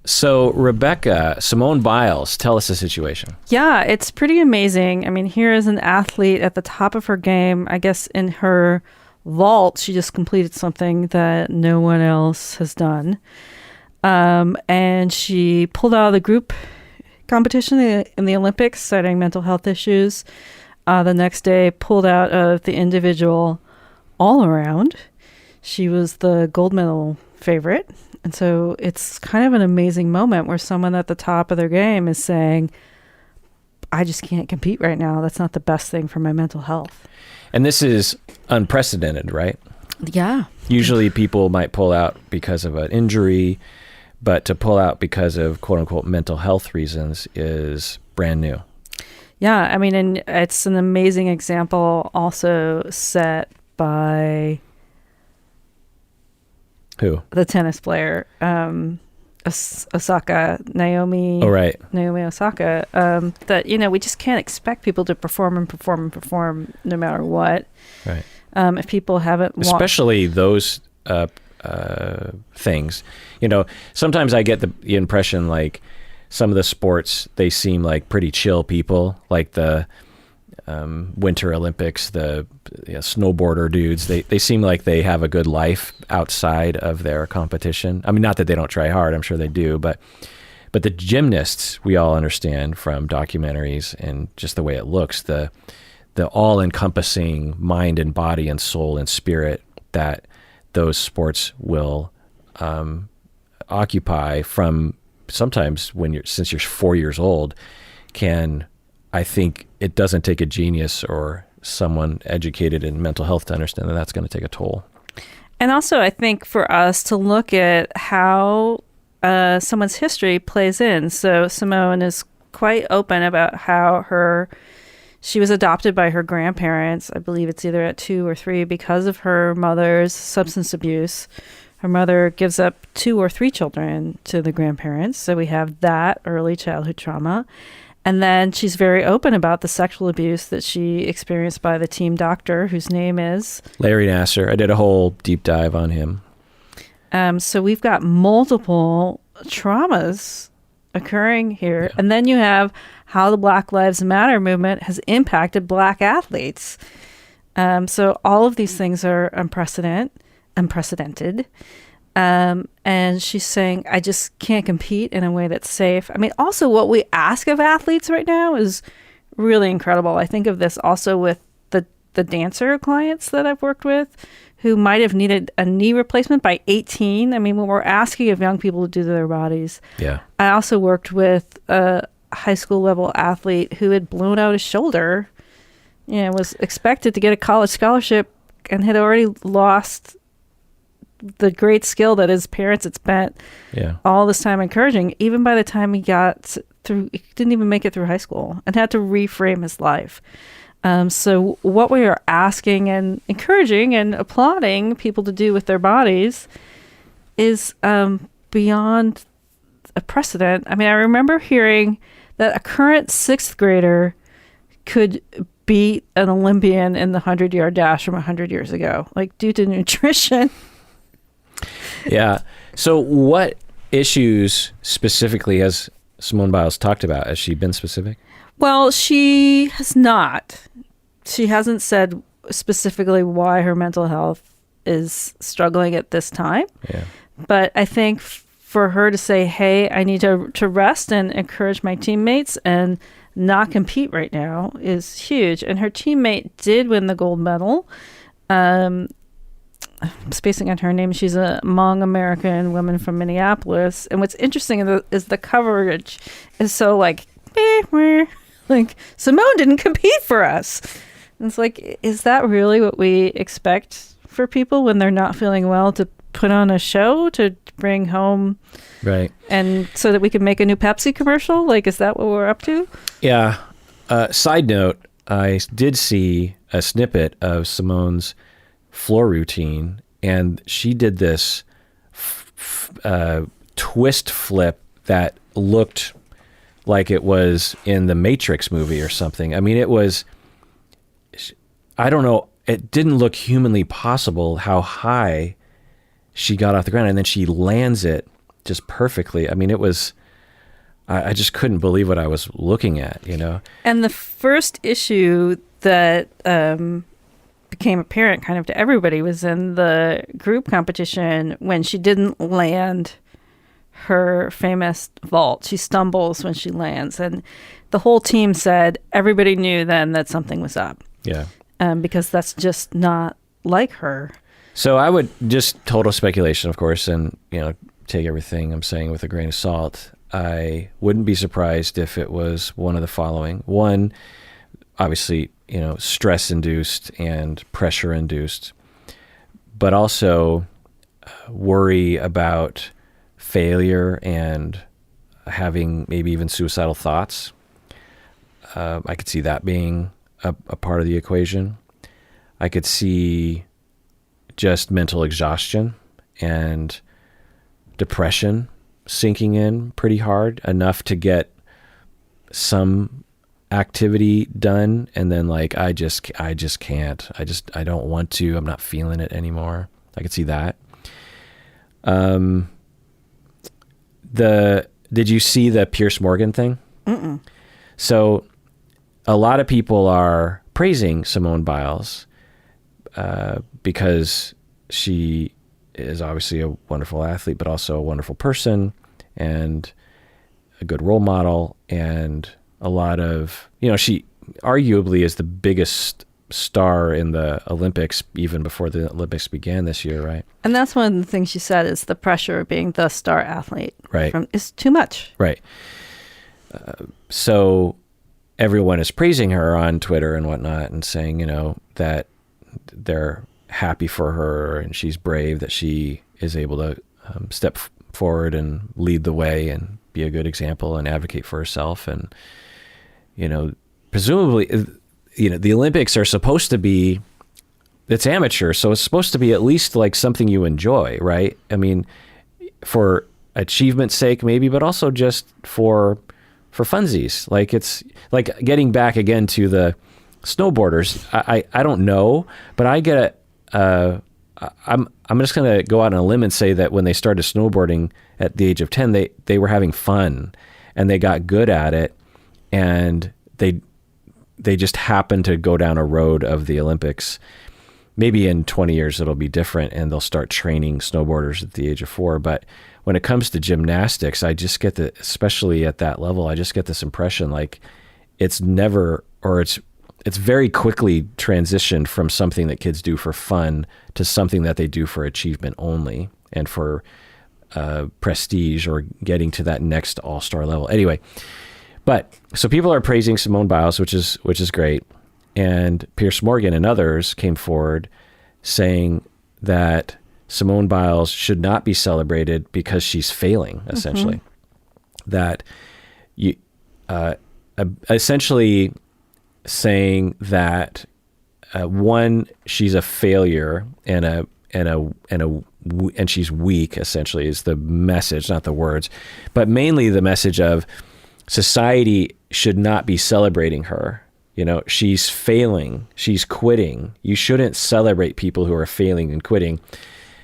So, Rebecca, Simone Biles, tell us the situation. Yeah, it's pretty amazing. I mean, here is an athlete at the top of her game. I guess in her vault, she just completed something that no one else has done. And she pulled out of the group competition in the Olympics, citing mental health issues. The next day, pulled out of the individual all around. She was the gold medal favorite. And so it's kind of an amazing moment where someone at the top of their game is saying, I just can't compete right now. That's not the best thing for my mental health. And this is unprecedented, right? Yeah. Usually people might pull out because of an injury, but to pull out because of quote unquote mental health reasons is brand new. Yeah. I mean, and it's an amazing example also set by Who? the tennis player, Osaka, Naomi. Oh, right. Naomi Osaka. That, we just can't expect people to perform no matter what. Right. If people haven't especially those things, sometimes I get the impression like some of the sports, they seem like pretty chill people, like the Winter Olympics, the snowboarder dudes, they seem like they have a good life outside of their competition. I mean, not that they don't try hard, I'm sure they do, but the gymnasts, we all understand from documentaries and just the way it looks, the all-encompassing mind and body and soul and spirit that those sports will occupy from sometimes since you're 4 years old, I think it doesn't take a genius or someone educated in mental health to understand that that's going to take a toll. And also, I think for us to look at how someone's history plays in. So Simone is quite open about how she was adopted by her grandparents. I believe it's either at 2 or 3 because of her mother's substance abuse. Her mother gives up 2 or 3 children to the grandparents. So we have that early childhood trauma. And then she's very open about the sexual abuse that she experienced by the team doctor, whose name is Larry Nassar. I did a whole deep dive on him. So we've got multiple traumas occurring here. Yeah. And then you have how the Black Lives Matter movement has impacted Black athletes. So all of these things are unprecedented. And she's saying, I just can't compete in a way that's safe. I mean, also what we ask of athletes right now is really incredible. I think of this also with the dancer clients that I've worked with who might have needed a knee replacement by 18. I mean, when we're asking of young people to do their bodies. Yeah. I also worked with a high school level athlete who had blown out his shoulder, was expected to get a college scholarship and had already lost the great skill that his parents had spent all this time encouraging. Even by the time he got through, he didn't even make it through high school and had to reframe his life. So what we are asking and encouraging and applauding people to do with their bodies is beyond a precedent. I mean, I remember hearing that a current 6th grader could beat an Olympian in the 100-yard dash from 100 years ago, like due to nutrition. Yeah. So what issues specifically has Simone Biles talked about? Has she been specific? Well, she has not. She hasn't said specifically why her mental health is struggling at this time. Yeah. But I think for her to say, hey, I need to rest and encourage my teammates and not compete right now is huge. And her teammate did win the gold medal. I'm spacing on her name. She's a Hmong American woman from Minneapolis. And what's interesting is the coverage is so like Simone didn't compete for us. And it's like, is that really what we expect for people when they're not feeling well, to put on a show to bring home? Right. And so that we can make a new Pepsi commercial? Like, is that what we're up to? Yeah. Side note, I did see a snippet of Simone's floor routine, and she did this twist flip that looked like it was in the Matrix movie or something. I mean, it was, I don't know, it didn't look humanly possible how high she got off the ground, and then she lands it just perfectly. I mean, it was, I just couldn't believe what I was looking at, you know? And the first issue that became apparent kind of to everybody was in the group competition when she didn't land her famous vault. She stumbles when she lands. And the whole team said everybody knew then that something was up. Yeah. Because that's just not like her. So I would just total speculation, of course, and, you know, take everything I'm saying with a grain of salt. I wouldn't be surprised if it was one of the following. One, obviously, you know, stress-induced and pressure-induced, but also worry about failure and having maybe even suicidal thoughts. I could see that being a part of the equation. I could see just mental exhaustion and depression sinking in pretty hard, enough to get some activity done and then like I just can't. I don't want to. I'm not feeling it anymore. I could see that. Did you see the Piers Morgan thing? Mm-mm. So a lot of people are praising Simone Biles because she is obviously a wonderful athlete, but also a wonderful person and a good role model. And a lot of, you know, she arguably is the biggest star in the Olympics even before the Olympics began this year, right? And that's one of the things she said is the pressure of being the star athlete is too much. Right. So everyone is praising her on Twitter and whatnot and saying, you know, that they're happy for her and she's brave that she is able to step forward and lead the way and be a good example and advocate for herself. And, you know, presumably, you know, the Olympics are supposed to be, it's amateur, so it's supposed to be at least like something you enjoy, right? I mean, for achievement's sake maybe, but also just for funsies. Like it's like getting back again to the snowboarders. I don't know, but I get I'm just going to go out on a limb and say that when they started snowboarding at the age of 10, they were having fun and they got good at it, and they just happened to go down a road of the Olympics. Maybe in 20 years it'll be different and they'll start training snowboarders at the age of 4. But when it comes to gymnastics, I just get especially at that level, I just get this impression like it's never, or it's very quickly transitioned from something that kids do for fun to something that they do for achievement only and for prestige or getting to that next all-star level. Anyway, but so people are praising Simone Biles, which is great. And Piers Morgan and others came forward saying that Simone Biles should not be celebrated because she's failing, essentially. Mm-hmm. That you essentially saying that one, she's a failure and she's weak, essentially, is the message, not the words, but mainly the message of society should not be celebrating her. You know, she's failing, she's quitting. You shouldn't celebrate people who are failing and quitting.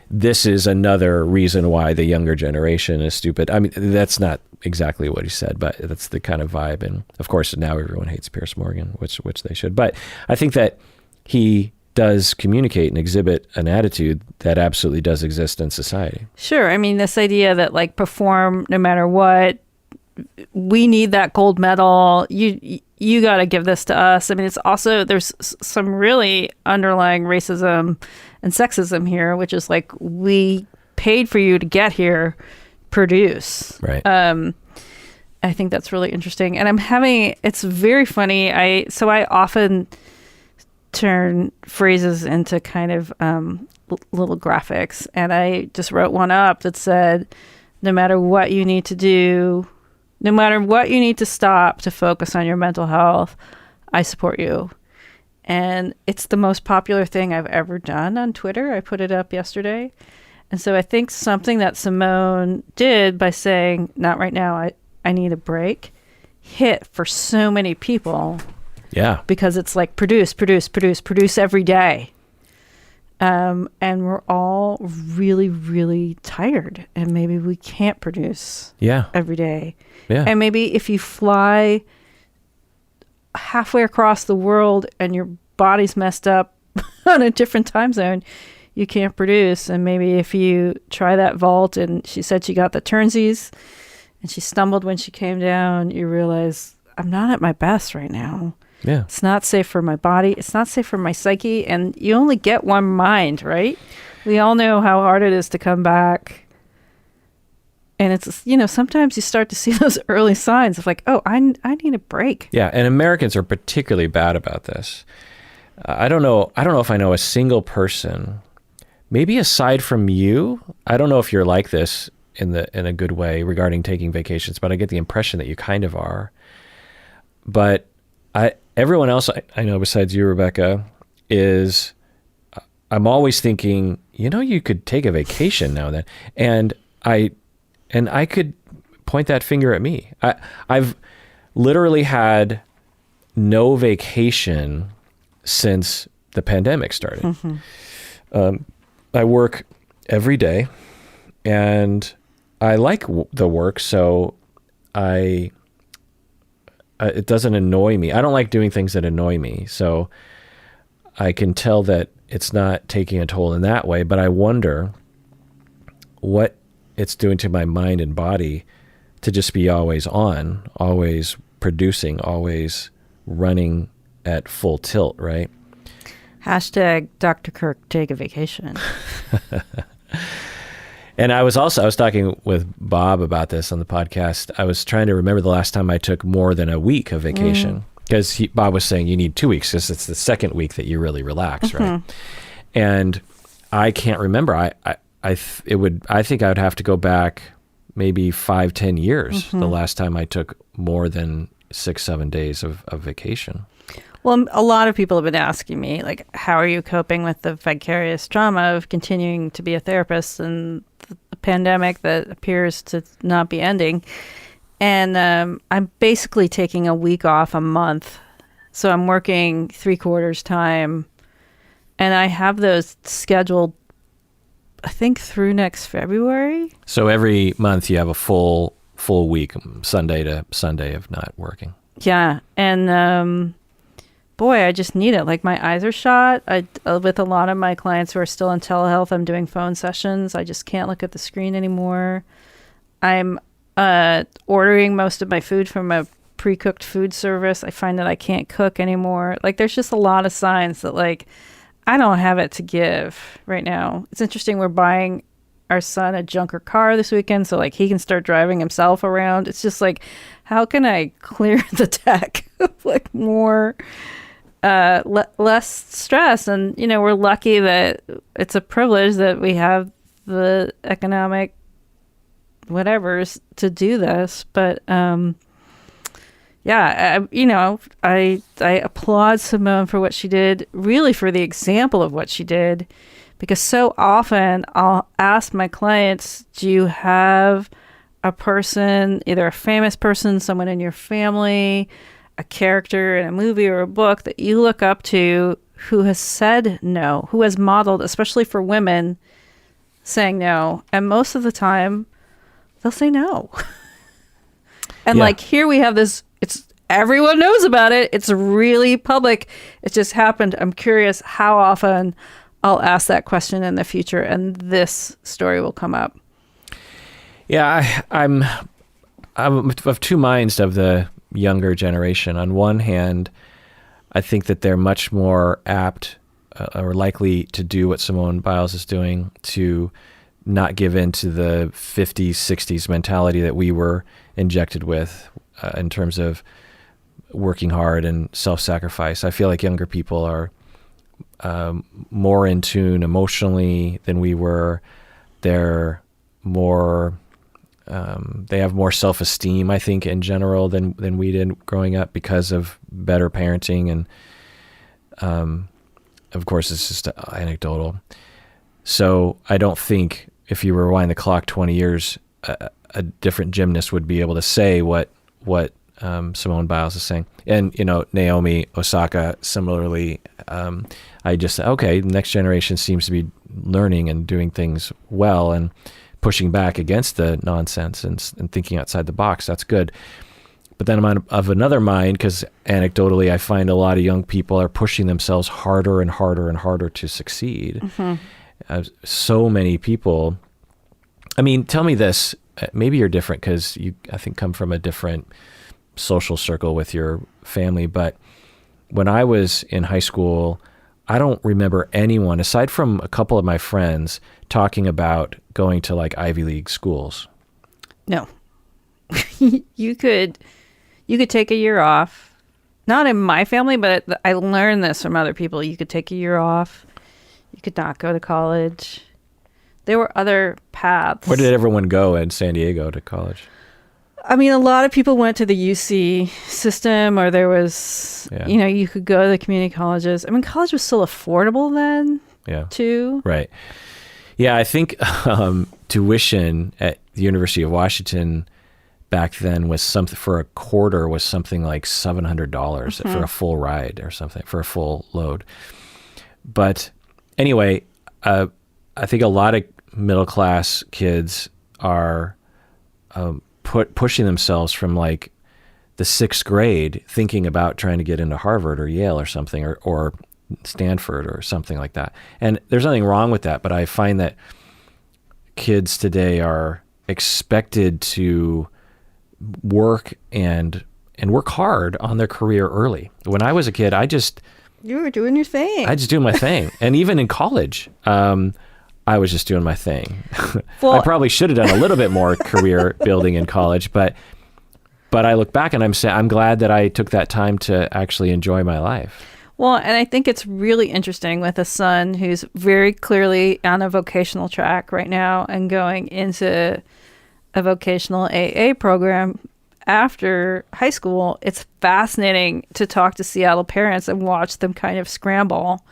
This is another reason why the younger generation is stupid. I mean, that's not exactly what he said, but that's the kind of vibe. And of course, now everyone hates Piers Morgan, which they should. But I think that he does communicate and exhibit an attitude that absolutely does exist in society. Sure. I mean, this idea that like perform no matter what, we need that gold medal. You got to give this to us. I mean, it's also, there's some really underlying racism and sexism here, which is like, we paid for you to get here, produce. Right. I think that's really interesting. And it's very funny. I often turn phrases into kind of little graphics. And I just wrote one up that said, no matter what you need to do, no matter what you need to stop to focus on your mental health, I support you. And it's the most popular thing I've ever done on Twitter. I put it up yesterday. And so I think something that Simone did by saying, not right now, I need a break, hit for so many people. Yeah. Because it's like produce every day. And we're all really, really tired, and maybe we can't produce every day. Yeah. And maybe if you fly halfway across the world and your body's messed up on a different time zone, you can't produce. And maybe if you try that vault, and she said she got the turnsies and she stumbled when she came down, you realize, I'm not at my best right now. Yeah. It's not safe for my body. It's not safe for my psyche. And you only get one mind, right? We all know how hard it is to come back. And it's, sometimes you start to see those early signs of like, oh, I need a break. Yeah. And Americans are particularly bad about this. I don't know if I know a single person, maybe aside from you. I don't know if you're like this in a good way regarding taking vacations, but I get the impression that you kind of are. But everyone else I know besides you, Rebecca, is I'm always thinking, you could take a vacation now and then. And I could point that finger at me. I've literally had no vacation since the pandemic started. Mm-hmm. I work every day, and I like the work, so it doesn't annoy me. I don't like doing things that annoy me, so I can tell that it's not taking a toll in that way, but I wonder what it's doing to my mind and body to just be always on, always producing, always running at full tilt, right? Hashtag Dr. Kirk, take a vacation. And I was talking with Bob about this on the podcast. I was trying to remember the last time I took more than a week of vacation, because Bob was saying you need 2 weeks because it's the second week that you really relax, right? And I can't remember. I think I would have to go back maybe 5-10 years the last time I took more than 6-7 days of vacation. Well, a lot of people have been asking me, like, how are you coping with the vicarious trauma of continuing to be a therapist and the pandemic that appears to not be ending? And I'm basically taking a week off a month. So I'm working 3/4 time, and I have those scheduled, I think, through next February. So every month you have a full week, Sunday to Sunday, of not working. Yeah. And boy, I just need it. Like, my eyes are shot. With a lot of my clients who are still in telehealth, I'm doing phone sessions. I just can't look at the screen anymore. I'm ordering most of my food from a pre-cooked food service. I find that I can't cook anymore. Like, there's just a lot of signs that, like, I don't have it to give right now. It's interesting. We're buying our son a junker car this weekend, so like he can start driving himself around. It's just like, how can I clear the deck of like more, less stress? And, we're lucky that it's a privilege that we have the economic whatevers to do this. But, yeah, I applaud Simone for what she did, really for the example of what she did, because so often I'll ask my clients, do you have a person, either a famous person, someone in your family, a character in a movie or a book that you look up to who has said no, who has modeled, especially for women, saying no? And most of the time, they'll say no. And like, here we have this, everyone knows about it. It's really public. It just happened. I'm curious how often I'll ask that question in the future, and this story will come up. Yeah, I'm of two minds of the younger generation. On one hand, I think that they're much more apt or likely to do what Simone Biles is doing, to not give in to the 50s, 60s mentality that we were injected with in terms of working hard and self-sacrifice. I feel like younger people are more in tune emotionally than we were. They're more, they have more self-esteem, I think, in general than we did growing up, because of better parenting. And of course, it's just anecdotal. So I don't think if you rewind the clock 20 years, a different gymnast would be able to say what Simone Biles is saying. And, Naomi Osaka, similarly, I just say, okay, the next generation seems to be learning and doing things well and pushing back against the nonsense and thinking outside the box. That's good. But then I'm of another mind, because anecdotally, I find a lot of young people are pushing themselves harder and harder and harder to succeed. So many people. I mean, tell me this. Maybe you're different because you, I think, come from a different social circle with your family. But when I was in high school, I don't remember anyone, aside from a couple of my friends, talking about going to like Ivy League schools. No. You could take a year off. Not in my family, but I learned this from other people. You could take a year off. You could not go to college. There were other paths. Where did everyone go in San Diego to college? I mean, a lot of people went to the UC system, or there was, you could go to the community colleges. I mean, college was still affordable then, too. Right. Yeah, I think tuition at the University of Washington back then was something, for a quarter was something like $700 for a full ride or something, for a full load. But anyway, I think a lot of middle-class kids are pushing themselves from like the 6th grade, thinking about trying to get into Harvard or Yale or something, or Stanford or something like that. And there's nothing wrong with that, but I find that kids today are expected to work and work hard on their career early. When I was a kid, you were doing your thing. I just doing my thing. And even in college, I was just doing my thing. Well, I probably should have done a little bit more career building in college, but I look back and I'm glad that I took that time to actually enjoy my life. Well, and I think it's really interesting with a son who's very clearly on a vocational track right now and going into a vocational AA program after high school. It's fascinating to talk to Seattle parents and watch them kind of scramble.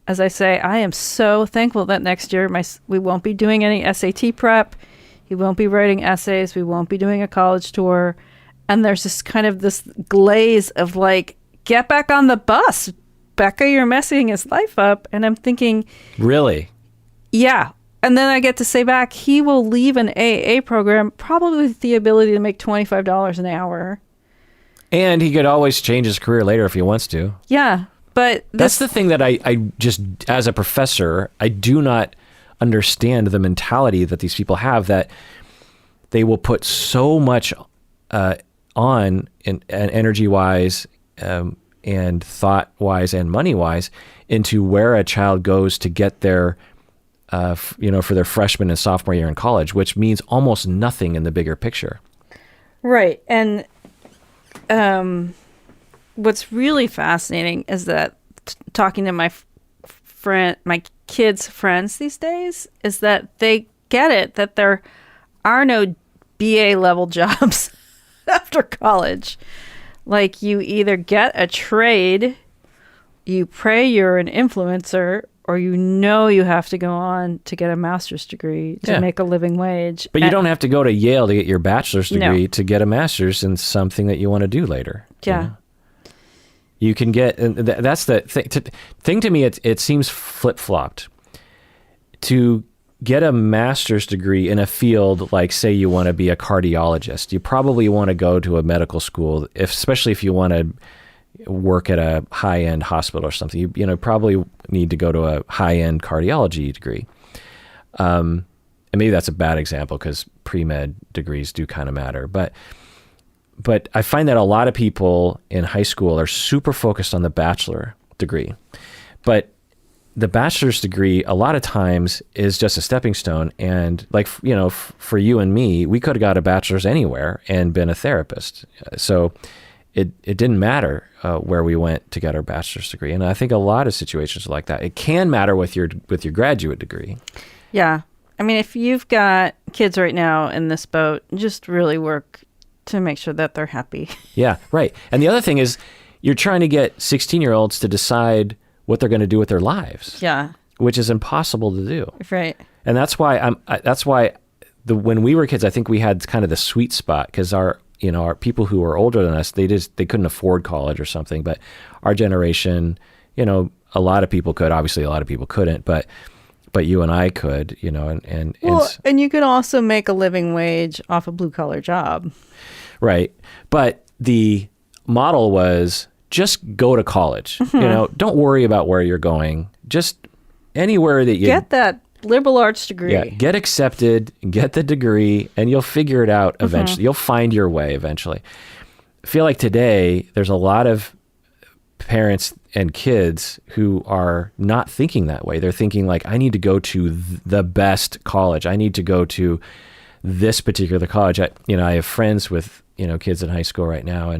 As I say, I am so thankful that next year we won't be doing any SAT prep. He won't be writing essays. We won't be doing a college tour. And there's just kind of this glaze of like, get back on the bus. Becca, you're messing his life up. And I'm thinking... Really? Yeah. And then I get to say back, he will leave an AA program probably with the ability to make $25 an hour. And he could always change his career later if he wants to. Yeah. But that's the thing that I just, as a professor, I do not understand the mentality that these people have, that they will put so much on and energy-wise and thought-wise and money-wise into where a child goes to get their, for their freshman and sophomore year in college, which means almost nothing in the bigger picture. Right. And what's really fascinating is that talking to my kids' friends these days is that they get it, that there are no BA level jobs after college. Like, you either get a trade, you pray you're an influencer, or you have to go on to get a master's degree to make a living wage. But you don't have to go to Yale to get your bachelor's degree to get a master's in something that you want to do later. Yeah. You know? You can get, and that's the thing to me, it seems flip-flopped. To get a master's degree in a field like, say, you want to be a cardiologist, you probably want to go to a medical school, especially if you want to work at a high-end hospital or something. You probably need to go to a high-end cardiology degree. And maybe that's a bad example because pre-med degrees do kind of matter. But I find that a lot of people in high school are super focused on the bachelor degree. But the bachelor's degree, a lot of times, is just a stepping stone. And like, for you and me, we could have got a bachelor's anywhere and been a therapist. So it didn't matter where we went to get our bachelor's degree. And I think a lot of situations are like that. It can matter with your graduate degree. Yeah. I mean, if you've got kids right now in this boat, just really work to make sure that they're happy. Yeah, right. And the other thing is, you're trying to get 16-year-olds to decide what they're going to do with their lives. Yeah. Which is impossible to do. Right. And that's why when we were kids, I think we had kind of the sweet spot, because our people who were older than us, they couldn't afford college or something. But our generation, a lot of people could. Obviously, a lot of people couldn't, but you and I could, and you could also make a living wage off a blue collar job. Right. But the model was just go to college. Don't worry about where you're going. Just anywhere that you get that liberal arts degree. Yeah, get accepted, get the degree, and you'll figure it out eventually. You'll find your way eventually. I feel like today there's a lot of parents and kids who are not thinking that way. They're thinking like, I need to go to the best college. I need to go to this particular college. I have friends with, kids in high school right now,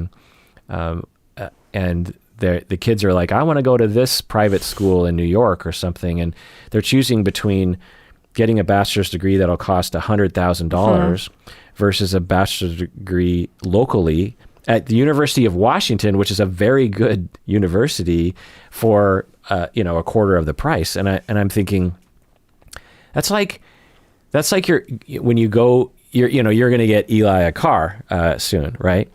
and the kids are like, I want to go to this private school in New York or something. And they're choosing between getting a bachelor's degree that'll cost $100,000 versus a bachelor's degree locally at the University of Washington, which is a very good university for, a quarter of the price. And I'm thinking, that's like when you go, you're going to get Eli a car soon, right?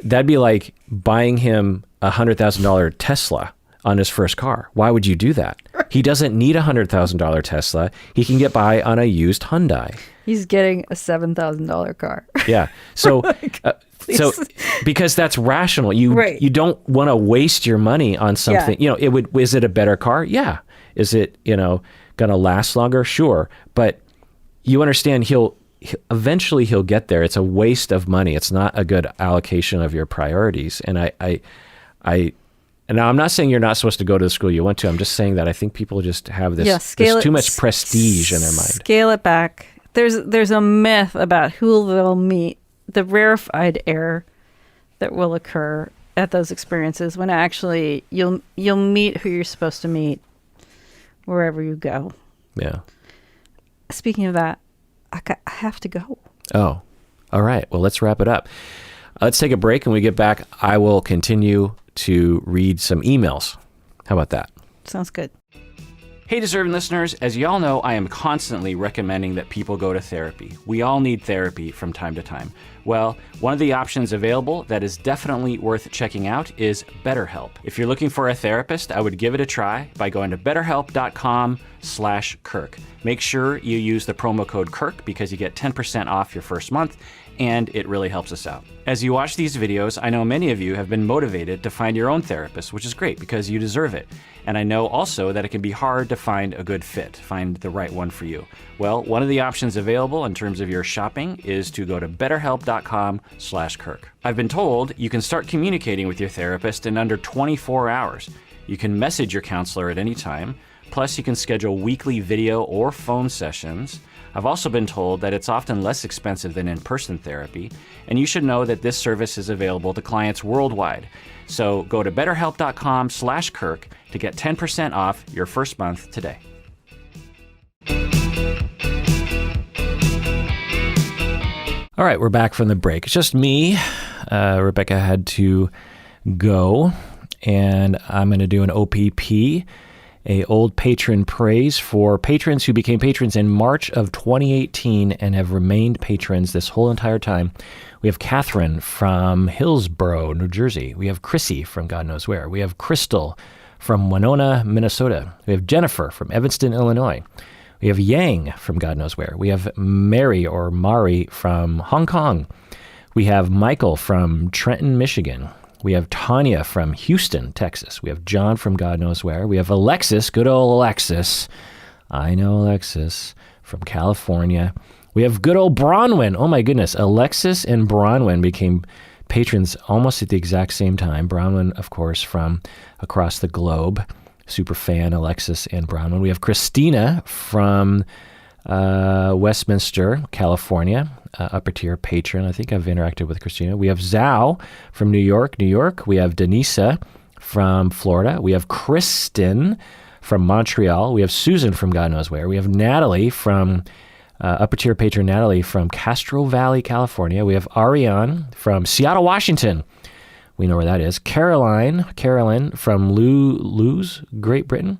That'd be like buying him a $100,000 Tesla on his first car. Why would you do that? He doesn't need a $100,000 Tesla. He can get by on a used Hyundai. He's getting a $7,000 car. Yeah. So, so because that's rational. You don't want to waste your money on something. Yeah. Is it a better car? Yeah. Is it, going to last longer? Sure. But you understand eventually he'll get there. It's a waste of money. It's not a good allocation of your priorities. And and now I'm not saying you're not supposed to go to the school you went to. I'm just saying that I think people just have this too much prestige in their mind. Scale it back. There's a myth about who they'll meet, the rarefied air that will occur at those experiences when actually you'll meet who you're supposed to meet wherever you go. Yeah. Speaking of that, I have to go. Oh, all right. Well, let's wrap it up. Let's take a break, and when we get back, I will continue to read some emails. How about that? Sounds good. Hey, deserving listeners, as you all know, I am constantly recommending that people go to therapy. We all need therapy from time to time. Well, one of the options available that is definitely worth checking out is BetterHelp. If you're looking for a therapist, I would give it a try by going to betterhelp.com/Kirk. Make sure you use the promo code Kirk because you get 10% off your first month, and it really helps us out. As you watch these videos, I know many of you have been motivated to find your own therapist, which is great because you deserve it. And I know also that it can be hard to find a good fit, find the right one for you. Well, one of the options available in terms of your shopping is to go to betterhelp.com/Kirk. I've been told you can start communicating with your therapist in under 24 hours. You can message your counselor at any time. Plus, you can schedule weekly video or phone sessions. I've also been told that it's often less expensive than in-person therapy, and you should know that this service is available to clients worldwide. So go to betterhelp.com/Kirk to get 10% off your first month today. All right, we're back from the break. It's just me. Rebecca had to go, and I'm going to do an OPP, a old patron praise for patrons who became patrons in March of 2018 and have remained patrons this whole entire time. We have Catherine from Hillsborough, New Jersey. We have Chrissy from God knows where. We have Crystal from Winona, Minnesota. We have Jennifer from Evanston, Illinois. We have Yang from God knows where. We have Mary or Mari from Hong Kong. We have Michael from Trenton, Michigan. We have Tanya from Houston, Texas. We have John from God knows where. We have Alexis, good old Alexis. I know Alexis from California. We have good old Bronwyn. Oh my goodness. Alexis and Bronwyn became patrons almost at the exact same time. Bronwyn, of course, from across the globe. Super fan, Alexis and Bronwyn. We have Christina from Westminster, California, upper tier patron. I think I've interacted with Christina. We have Zhao from New York. We have Denisa from Florida. We have Kristen from Montreal. We have Susan from God knows where. We have Natalie from upper tier patron Natalie from Castro Valley, California. We have Ariane from Seattle, Washington. We know where that is. Carolyn from Lewes, Great Britain.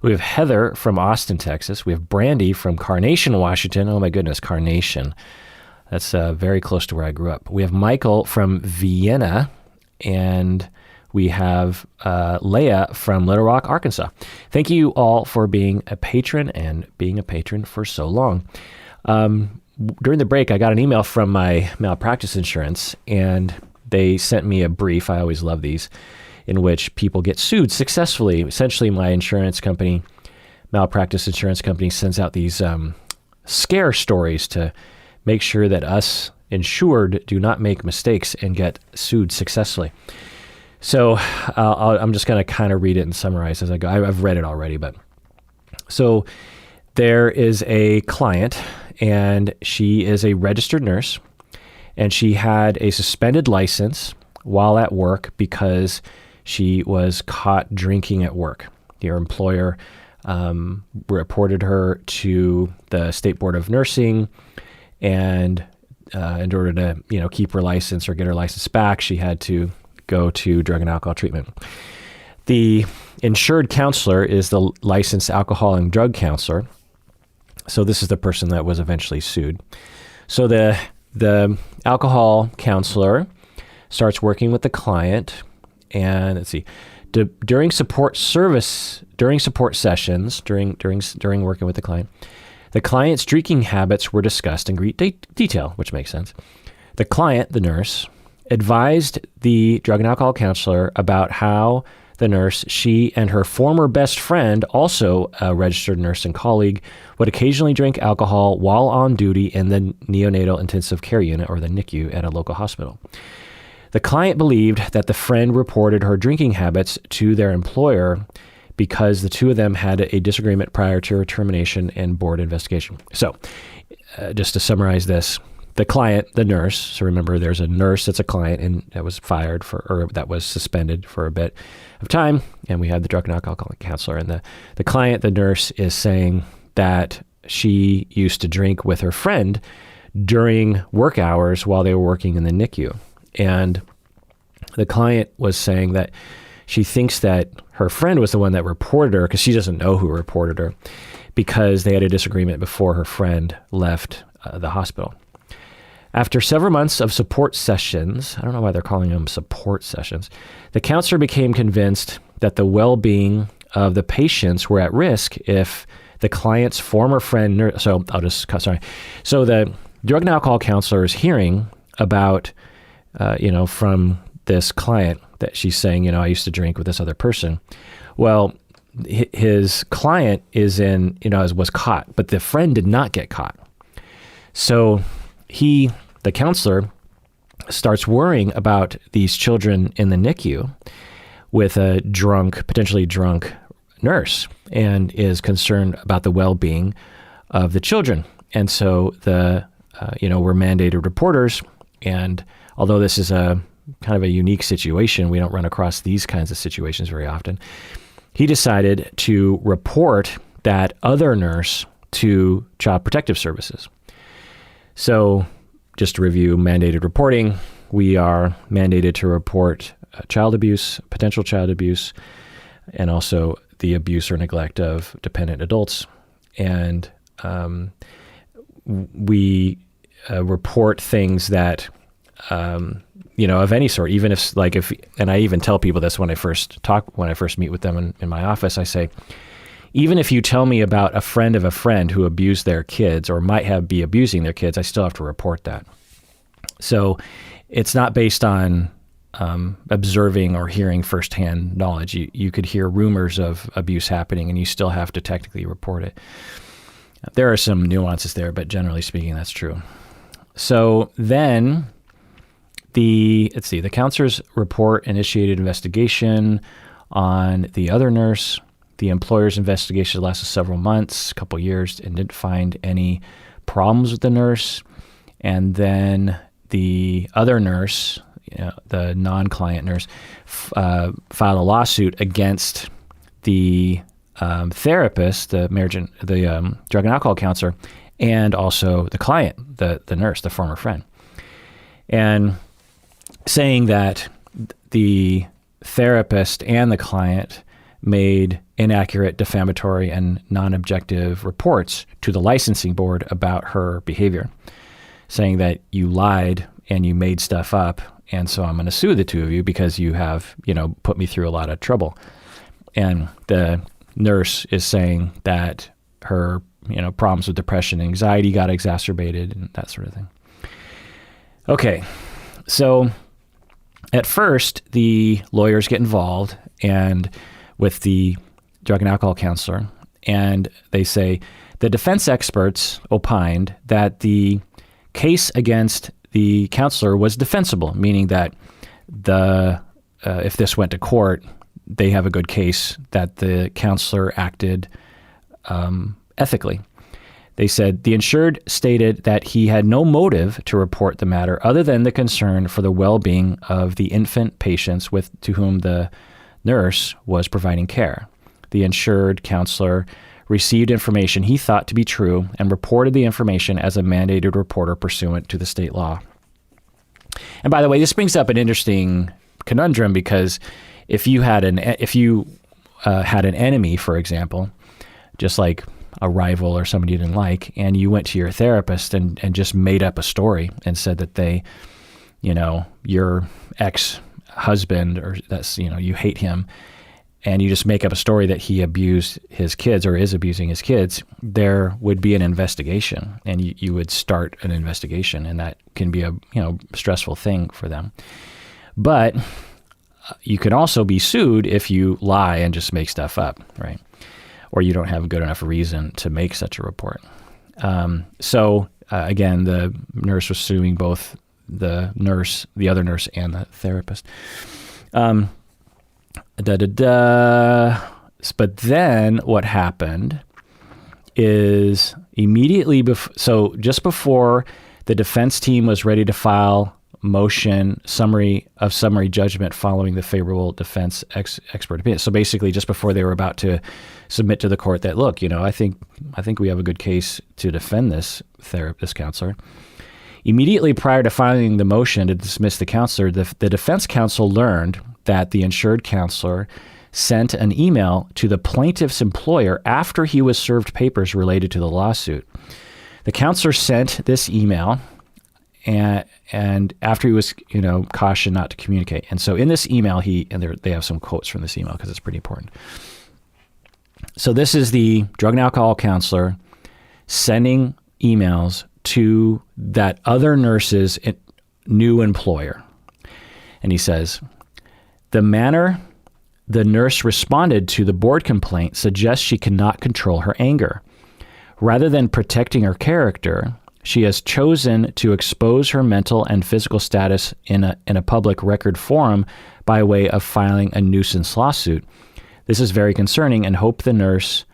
We have Heather from Austin, Texas. We have Brandy from Carnation, Washington. Oh my goodness, Carnation. That's very close to where I grew up. We have Michael from Vienna, and we have Leah from Little Rock, Arkansas. Thank you all for being a patron and being a patron for so long. During the break, I got an email from my malpractice insurance, and they sent me a brief. I always love these, in which people get sued successfully. Essentially, my insurance company, malpractice insurance company, sends out these scare stories to make sure that us insured do not make mistakes and get sued successfully. So I'm just going to kind of read it and summarize as I go. I've read it already, but so there is a client, and she is a registered nurse, and she had a suspended license while at work because she was caught drinking at work. Her employer reported her to the State Board of Nursing, and in order to keep her license or get her license back, she had to go to drug and alcohol treatment. The insured counselor is the licensed alcohol and drug counselor. So this is the person that was eventually sued. So the alcohol counselor starts working with the client, and let's see, during support sessions, during working with the client's drinking habits were discussed in great detail, which makes sense. The client, the nurse, advised the drug and alcohol counselor about how the nurse, she and her former best friend, also a registered nurse and colleague, would occasionally drink alcohol while on duty in the neonatal intensive care unit, or the NICU, at a local hospital. The client believed that the friend reported her drinking habits to their employer because the two of them had a disagreement prior to her termination and board investigation. So just to summarize this, the client, the nurse, so remember there's a nurse that's a client and that was fired or that was suspended for a bit of time, and we had the drug and alcohol counselor, and the client, the nurse, is saying that she used to drink with her friend during work hours while they were working in the NICU. And the client was saying that she thinks that her friend was the one that reported her, because she doesn't know who reported her, because they had a disagreement before her friend left the hospital. After several months of support sessions, I don't know why they're calling them support sessions, the counselor became convinced that the well-being of the patients were at risk if the client's former friend, so the drug and alcohol counselor is hearing about, from this client that she's saying, I used to drink with this other person. Well, his client was caught, but the friend did not get caught. So the counselor starts worrying about these children in the NICU with a potentially drunk nurse, and is concerned about the well-being of the children. And so we're mandated reporters, and although this is a kind of a unique situation, we don't run across these kinds of situations very often, he decided to report that other nurse to Child Protective Services. So just to review mandated reporting, we are mandated to report child abuse, potential child abuse, and also the abuse or neglect of dependent adults. And we report things that, of any sort, even if, and I even tell people this when I first meet with them in my office, I say, even if you tell me about a friend of a friend who abused their kids or might be abusing their kids, I still have to report that. So it's not based on observing or hearing firsthand knowledge. You could hear rumors of abuse happening, and you still have to technically report it. There are some nuances there, but generally speaking, that's true. So then the counselor's report initiated investigation on the other nurse. The employer's investigation lasted several months, a couple years, and didn't find any problems with the nurse. And then the other nurse, the non-client nurse, filed a lawsuit against the therapist, the drug and alcohol counselor, and also the client, the nurse, the former friend, and saying that the therapist and the client made inaccurate, defamatory, and non-objective reports to the licensing board about her behavior, saying that you lied and you made stuff up And so I'm going to sue the two of you because you have, put me through a lot of trouble. And the nurse is saying that her, problems with depression and anxiety got exacerbated and that sort of thing. Okay. So at first, the lawyers get involved and with the drug and alcohol counselor, and they say the defense experts opined that the case against the counselor was defensible, meaning that if this went to court, they have a good case that the counselor acted ethically. They said the insured stated that he had no motive to report the matter other than the concern for the well-being of the infant patients to whom the nurse was providing care. The insured counselor received information he thought to be true and reported the information as a mandated reporter pursuant to the state law. And by the way, this brings up an interesting conundrum because if you had an enemy, for example, just like a rival or somebody you didn't like, and you went to your therapist and just made up a story and said that they, your ex-husband or that's, you hate him, and you just make up a story that he abused his kids or is abusing his kids, there would be an investigation and you would start an investigation, and that can be a, stressful thing for them. But you can also be sued if you lie and just make stuff up, right? Or you don't have a good enough reason to make such a report. So again, the nurse was suing both the other nurse and the therapist. But then what happened is immediately just before the defense team was ready to file summary judgment following the favorable defense expert opinion. So basically just before they were about to submit to the court that, look, I think we have a good case to defend this counselor. Immediately prior to filing the motion to dismiss the counselor, the defense counsel learned that the insured counselor sent an email to the plaintiff's employer after he was served papers related to the lawsuit. The counselor sent this email and after he was, cautioned not to communicate. And so in this email, they have some quotes from this email because it's pretty important. So this is the drug and alcohol counselor sending emails to that other nurse's new employer. And he says, the manner the nurse responded to the board complaint suggests she cannot control her anger. Rather than protecting her character, she has chosen to expose her mental and physical status in a public record forum by way of filing a nuisance lawsuit. This is very concerning and hope the nurse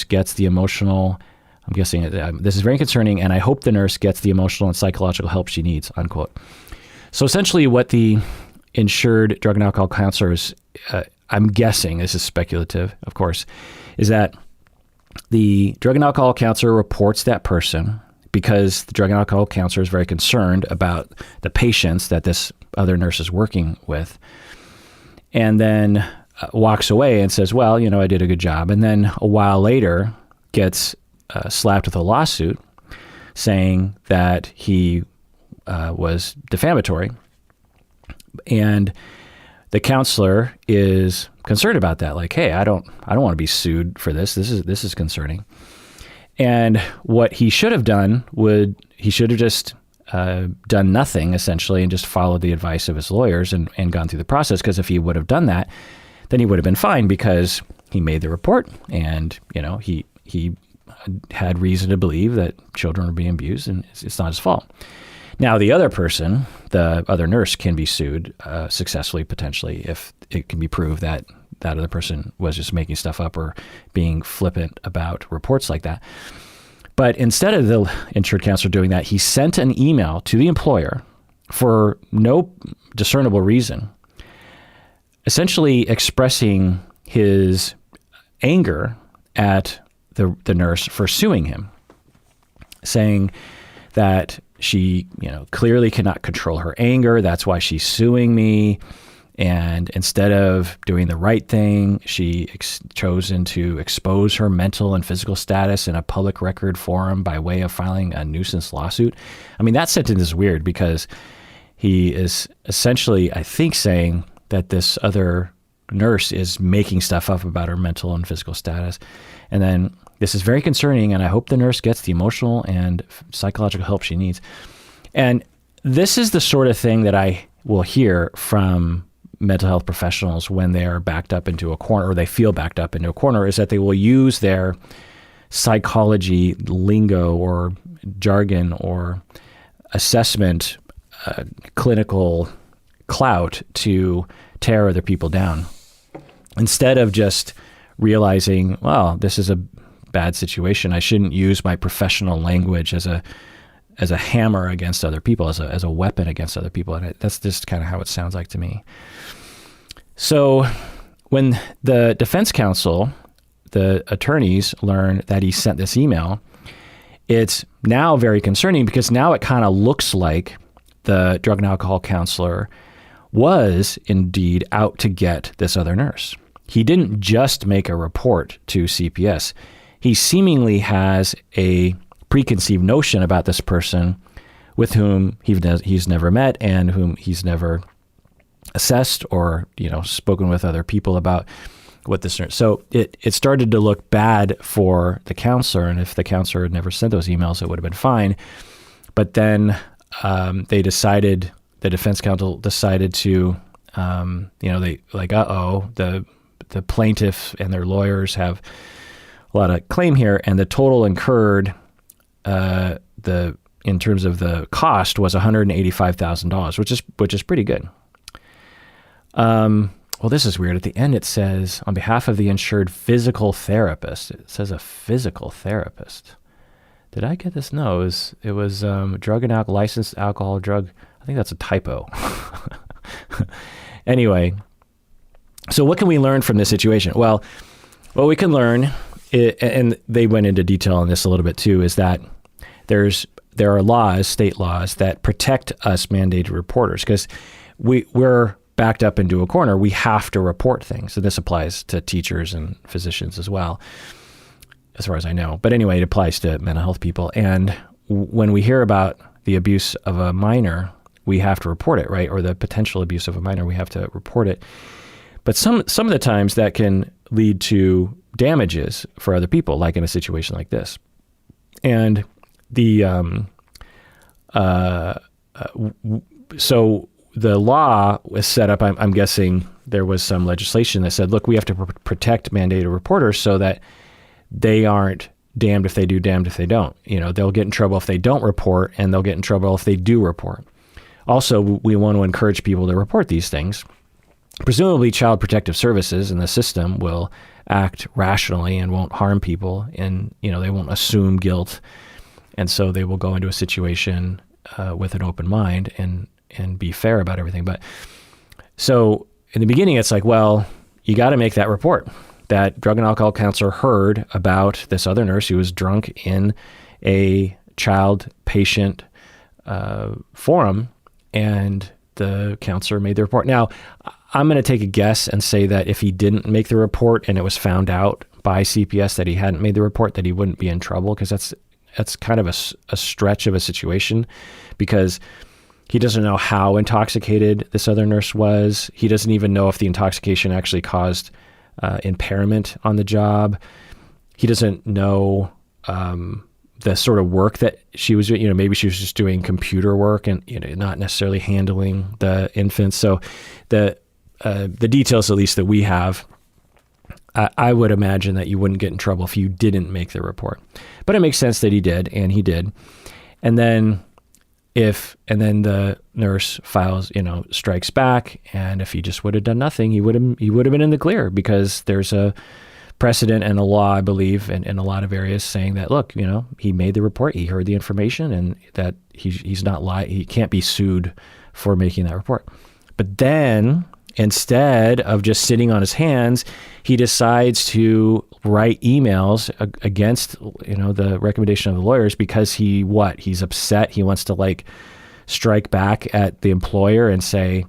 gets the emotional, this is very concerning and I hope the nurse gets the emotional and psychological help she needs, unquote. So essentially what the insured drug and alcohol counselor is, I'm guessing, this is speculative, of course, is that the drug and alcohol counselor reports that person because the drug and alcohol counselor is very concerned about the patients that this other nurse is working with, and then walks away and says, well, I did a good job. And then a while later gets slapped with a lawsuit saying that he was defamatory. And the counselor is concerned about that. Like, hey, I don't want to be sued for this. This is concerning. And what he should have done he should have just done nothing essentially and just followed the advice of his lawyers and gone through the process. Because if he would have done that, then he would have been fine because he made the report and, he had reason to believe that children were being abused and it's not his fault. Now, the other person, the other nurse, can be sued successfully, potentially, if it can be proved that that other person was just making stuff up or being flippant about reports like that. But instead of the insured counselor doing that, he sent an email to the employer for no discernible reason, essentially expressing his anger at the nurse for suing him, saying that she, clearly cannot control her anger. That's why she's suing me. And instead of doing the right thing, she chosen to expose her mental and physical status in a public record forum by way of filing a nuisance lawsuit. I mean, that sentence is weird because he is essentially, I think, saying that this other nurse is making stuff up about her mental and physical status. And then this is very concerning, and I hope the nurse gets the emotional and psychological help she needs. And this is the sort of thing that I will hear from mental health professionals when they are backed up into a corner, or they feel backed up into a corner, is that they will use their psychology lingo or jargon or assessment clinical clout to tear other people down, instead of just realizing, well, this is a bad situation. I shouldn't use my professional language as a hammer against other people, as a weapon against other people. And that's just kind of how it sounds like to me. So when the defense counsel, the attorneys, learn that he sent this email, it's now very concerning, because now it kind of looks like the drug and alcohol counselor was indeed out to get this other nurse. He didn't just make a report to CPS. He seemingly has a preconceived notion about this person with whom he's never met and whom he's never assessed or, spoken with other people about what this nurse. So it started to look bad for the counselor. And if the counselor had never sent those emails, it would have been fine. But then the defense counsel decided to, the plaintiff and their lawyers have a lot of claim here, and the total incurred, in terms of the cost, was $185,000, which is pretty good. Well, this is weird. At the end, it says, on behalf of the insured physical therapist. It says a physical therapist. Did I get this? No, it was drug and alcohol, licensed alcohol, drug. I think that's a typo. Anyway, so what can we learn from this situation? Well, what we can learn, and they went into detail on this a little bit too, is that there are laws, state laws, that protect us mandated reporters, because we're backed up into a corner. We have to report things. So this applies to teachers and physicians as well, as far as I know. But anyway, it applies to mental health people. And when we hear about the abuse of a minor, we have to report it, right? Or the potential abuse of a minor, we have to report it. But some of the times that can lead to damages for other people, like in a situation like this. And so the law was set up, I'm guessing there was some legislation that said, look, we have to protect mandated reporters so that they aren't damned if they do, damned if they don't. They'll get in trouble if they don't report, and they'll get in trouble if they do report. Also, we want to encourage people to report these things. Presumably, Child Protective Services and the system will act rationally and won't harm people, and they won't assume guilt, and so they will go into a situation with an open mind and be fair about everything. But so in the beginning, it's like, well, you got to make that report. That drug and alcohol counselor heard about this other nurse who was drunk in a child patient forum, and the counselor made the report. Now, I'm going to take a guess and say that if he didn't make the report and it was found out by CPS that he hadn't made the report, that he wouldn't be in trouble, because that's kind of a stretch of a situation, because he doesn't know how intoxicated this other nurse was. He doesn't even know if the intoxication actually caused impairment on the job. He doesn't know the sort of work that she was doing. Maybe she was just doing computer work and not necessarily handling the infants. So the details, at least that we have, I would imagine that you wouldn't get in trouble if you didn't make the report. But it makes sense that he did, and he did. And then the nurse files, strikes back, and if he just would have done nothing, he would have been in the clear, because there's a precedent and a law, I believe, in a lot of areas saying that, look, he made the report, he heard the information, and that he's not he can't be sued for making that report. But then, instead of just sitting on his hands, he decides to write emails against, the recommendation of the lawyers, because he's upset. He wants to strike back at the employer and say,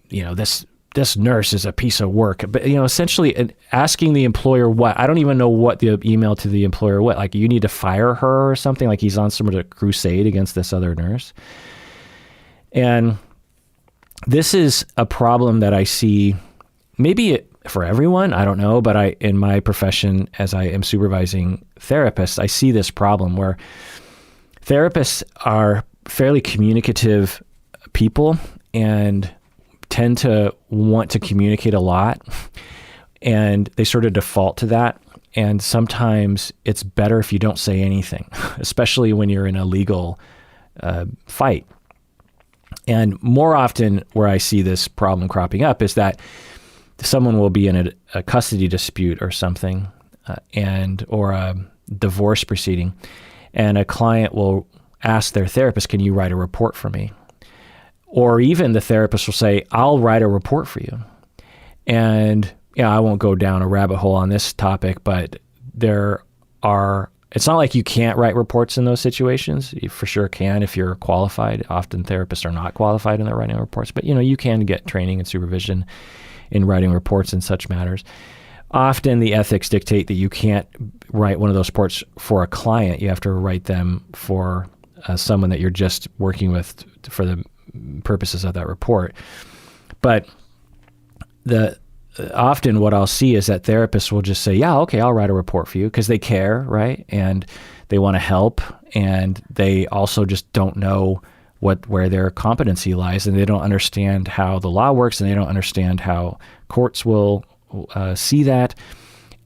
this nurse is a piece of work. But, essentially asking the employer what, I don't even know what the email to the employer, what, like you need to fire her or something, like he's on some sort of crusade against this other nurse. And this is a problem that I see maybe for everyone, I don't know, but in my profession, as I am supervising therapists, I see this problem where therapists are fairly communicative people and tend to want to communicate a lot, and they sort of default to that. And sometimes it's better if you don't say anything, especially when you're in a legal fight. And more often where I see this problem cropping up is that someone will be in a custody dispute or something, or a divorce proceeding, and a client will ask their therapist, can you write a report for me? Or even the therapist will say, I'll write a report for you. And I won't go down a rabbit hole on this topic, but it's not like you can't write reports in those situations. You for sure can if you're qualified. Often therapists are not qualified in their writing reports, but you can get training and supervision in writing reports in such matters. Often the ethics dictate that you can't write one of those reports for a client. You have to write them for someone that you're just working with for the purposes of that report. But often what I'll see is that therapists will just say, yeah, okay, I'll write a report for you, because they care, right? And they want to help, and they also just don't know where their competency lies, and they don't understand how the law works, and they don't understand how courts will see that.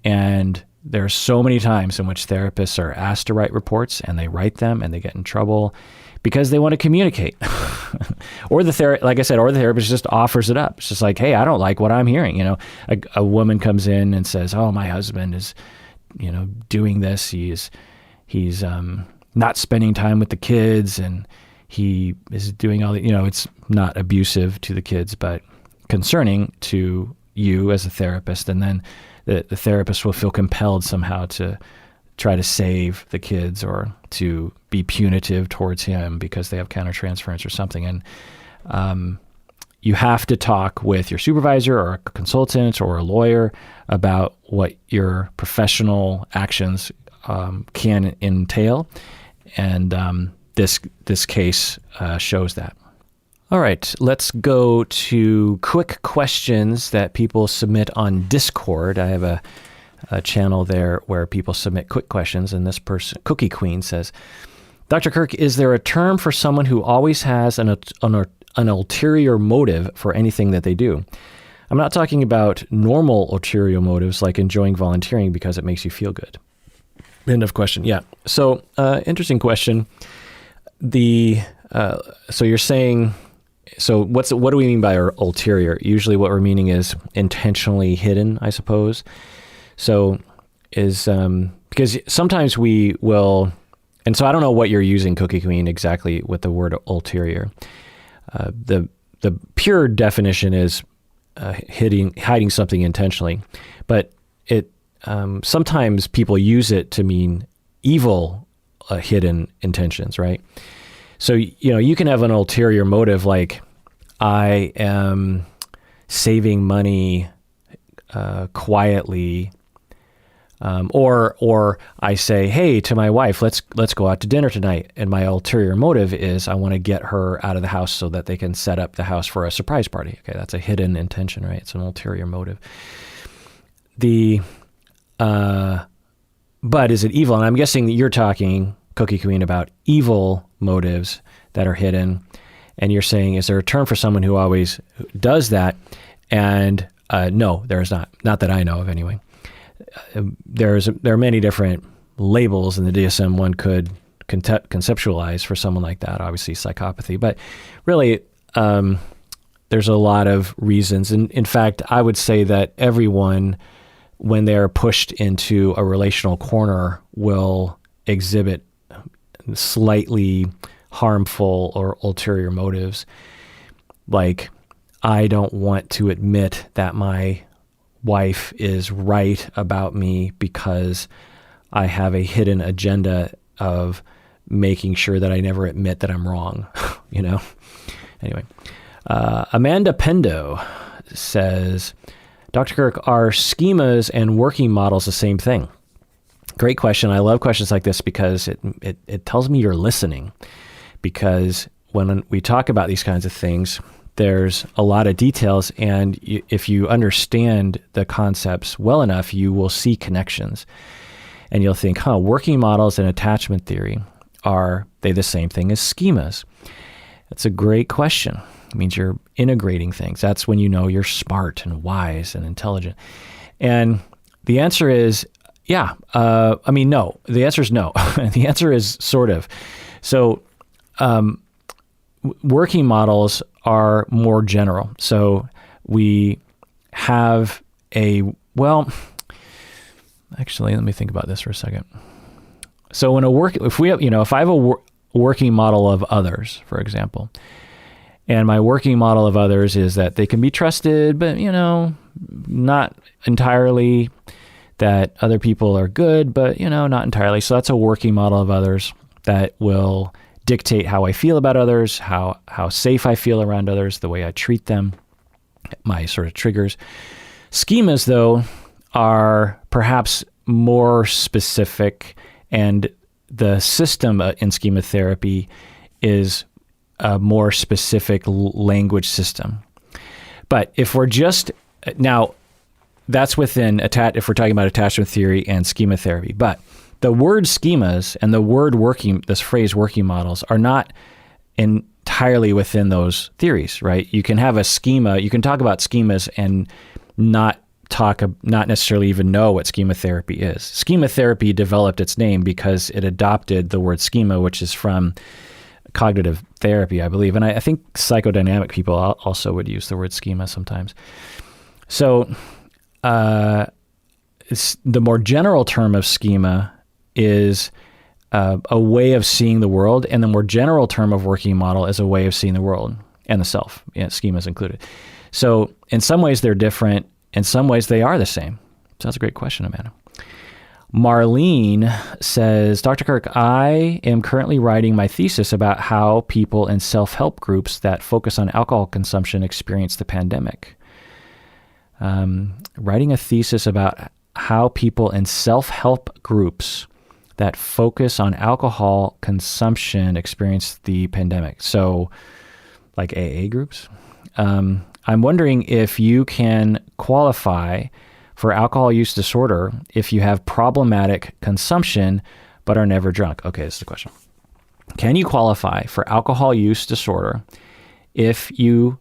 And there are so many times in which therapists are asked to write reports, and they write them, and they get in trouble because they want to communicate. Or the therapist just offers it up. It's just like, hey, I don't like what I'm hearing. A woman comes in and says, oh, my husband is, doing this. He's not spending time with the kids, and he is doing all the, it's not abusive to the kids, but concerning to you as a therapist. And then the therapist will feel compelled somehow to try to save the kids or to be punitive towards him because they have countertransference or something. And you have to talk with your supervisor or a consultant or a lawyer about what your professional actions can entail. And this case shows that. All right, let's go to quick questions that people submit on Discord. I have a channel there where people submit quick questions, and this person, Cookie Queen, says, Dr. Kirk, is there a term for someone who always has an ulterior motive for anything that they do? I'm not talking about normal ulterior motives like enjoying volunteering because it makes you feel good. End of question. Yeah. So, interesting question. So you're saying, so what do we mean by ulterior? Usually what we're meaning is intentionally hidden, I suppose. So because sometimes we will, and so I don't know what you're using, Cookie Queen, exactly with the word ulterior. The pure definition is hiding something intentionally, but sometimes people use it to mean evil, hidden intentions, right? So, you can have an ulterior motive, like I am saving money quietly, or I say, hey, to my wife, let's go out to dinner tonight, and my ulterior motive is I want to get her out of the house so that they can set up the house for a surprise party. Okay, that's a hidden intention, right? It's an ulterior motive. But is it evil? And I'm guessing that you're talking, Cookie Queen, about evil motives that are hidden. And you're saying, is there a term for someone who always does that? And no, there is not. Not that I know of, anyway. There are many different labels in the DSM one could conceptualize for someone like that. Obviously, psychopathy, but really, there's a lot of reasons. And in fact, I would say that everyone, when they're pushed into a relational corner, will exhibit slightly harmful or ulterior motives. Like, I don't want to admit that my wife is right about me because I have a hidden agenda of making sure that I never admit that I'm wrong, Anyway, Amanda Pendo says, Dr. Kirk, are schemas and working models the same thing? Great question. I love questions like this because it tells me you're listening. Because when we talk about these kinds of things, there's a lot of details, and if you understand the concepts well enough, you will see connections. And you'll think, working models and attachment theory, are they the same thing as schemas? That's a great question. It means you're integrating things. That's when you know you're smart and wise and intelligent. And the answer is, no. The answer is no. The answer is sort of. So working models are more general. So we have actually, let me think about this for a second. So if I have a working model of others, for example, and my working model of others is that they can be trusted, but, not entirely, that other people are good, but, not entirely. So that's a working model of others that will dictate how I feel about others, how safe I feel around others, the way I treat them, my sort of triggers. Schemas, though, are perhaps more specific, and the system in schema therapy is a more specific language system. But if we're now that's within if we're talking about attachment theory and schema therapy, but the word schemas and the word this phrase working models are not entirely within those theories, right? You can have a schema, you can talk about schemas and not necessarily even know what schema therapy is. Schema therapy developed its name because it adopted the word schema, which is from cognitive therapy, I believe. And I think psychodynamic people also would use the word schema sometimes. So the more general term of schema is a way of seeing the world, and the more general term of working model is a way of seeing the world and the self, schemas included. So in some ways they're different. In some ways, they are the same. So that's a great question, Amanda. Marlene says, Dr. Kirk, I am currently writing my thesis about how people in self-help groups that focus on alcohol consumption experience the pandemic. Writing a thesis about how people in self-help groups that focus on alcohol consumption experience the pandemic. So like AA groups? I'm wondering if you can qualify for alcohol use disorder if you have problematic consumption but are never drunk. Okay, this is the question. Can you qualify for alcohol use disorder if you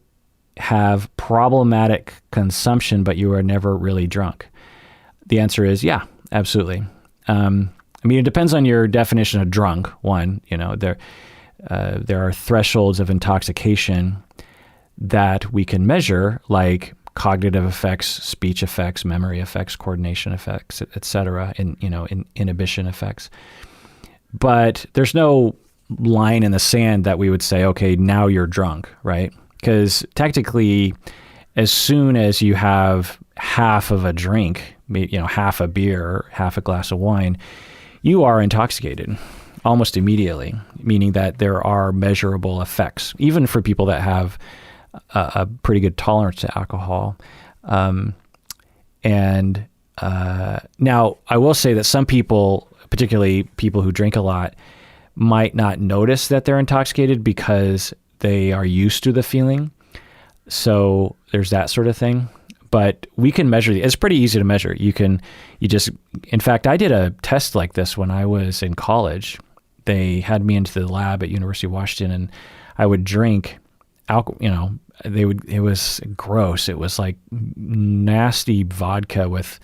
have problematic consumption but you are never really drunk? The answer is yeah, absolutely. It depends on your definition of drunk. One, there are thresholds of intoxication that we can measure, like cognitive effects, speech effects, memory effects, coordination effects, et cetera, and inhibition effects. But there's no line in the sand that we would say, okay, now you're drunk, right? Because technically, as soon as you have half of a drink, half a beer, half a glass of wine, you are intoxicated almost immediately, meaning that there are measurable effects, even for people that have a pretty good tolerance to alcohol. Now, I will say that some people, particularly people who drink a lot, might not notice that they're intoxicated because they are used to the feeling. So there's that sort of thing. But we can measure. It's pretty easy to measure. In fact, I did a test like this when I was in college. They had me into the lab at University of Washington, and I would drink alcohol, it was gross. It was like nasty vodka with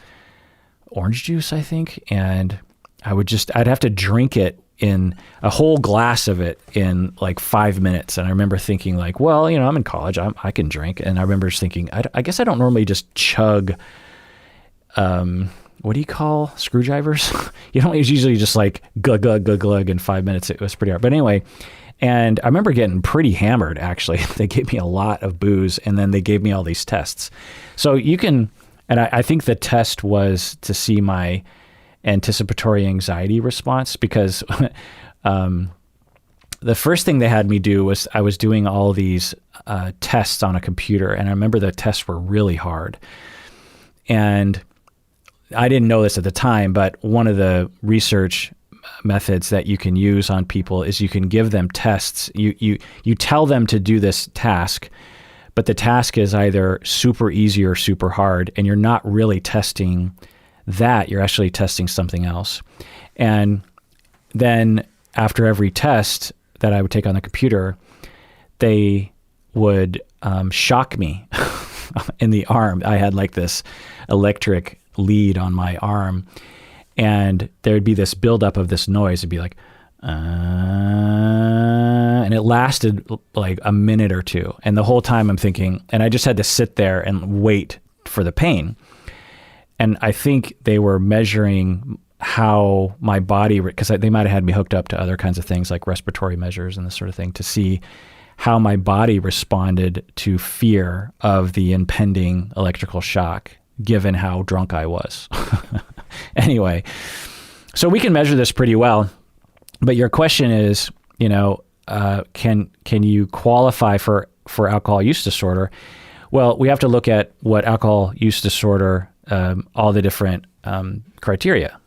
orange juice, I think. And I'd have to drink it in a whole glass of it in like 5 minutes. And I remember thinking like, well, I'm in college, I can drink. And I remember just thinking, I guess I don't normally just chug, what do you call screwdrivers? You don't usually just like glug, glug, glug, glug in 5 minutes. It was pretty hard. But anyway, and I remember getting pretty hammered, actually. They gave me a lot of booze, and then they gave me all these tests. So you can, and I think the test was to see my anticipatory anxiety response, because the first thing they had me do was I was doing all these tests on a computer, and I remember the tests were really hard. And I didn't know this at the time, but one of the research methods that you can use on people is you can give them tests. You tell them to do this task, but the task is either super easy or super hard, and you're not really testing that. You're actually testing something else. And then after every test that I would take on the computer, they would shock me in the arm. I had like this electric lead on my arm, and there would be this buildup of this noise. It'd be like, and it lasted like a minute or two. And the whole time I'm thinking, and I just had to sit there and wait for the pain. And I think they were measuring how my body, because they might have had me hooked up to other kinds of things like respiratory measures and this sort of thing, to see how my body responded to fear of the impending electrical shock, given how drunk I was. Anyway, so we can measure this pretty well. But your question is, can you qualify for alcohol use disorder? Well, we have to look at what alcohol use disorder, all the different criteria.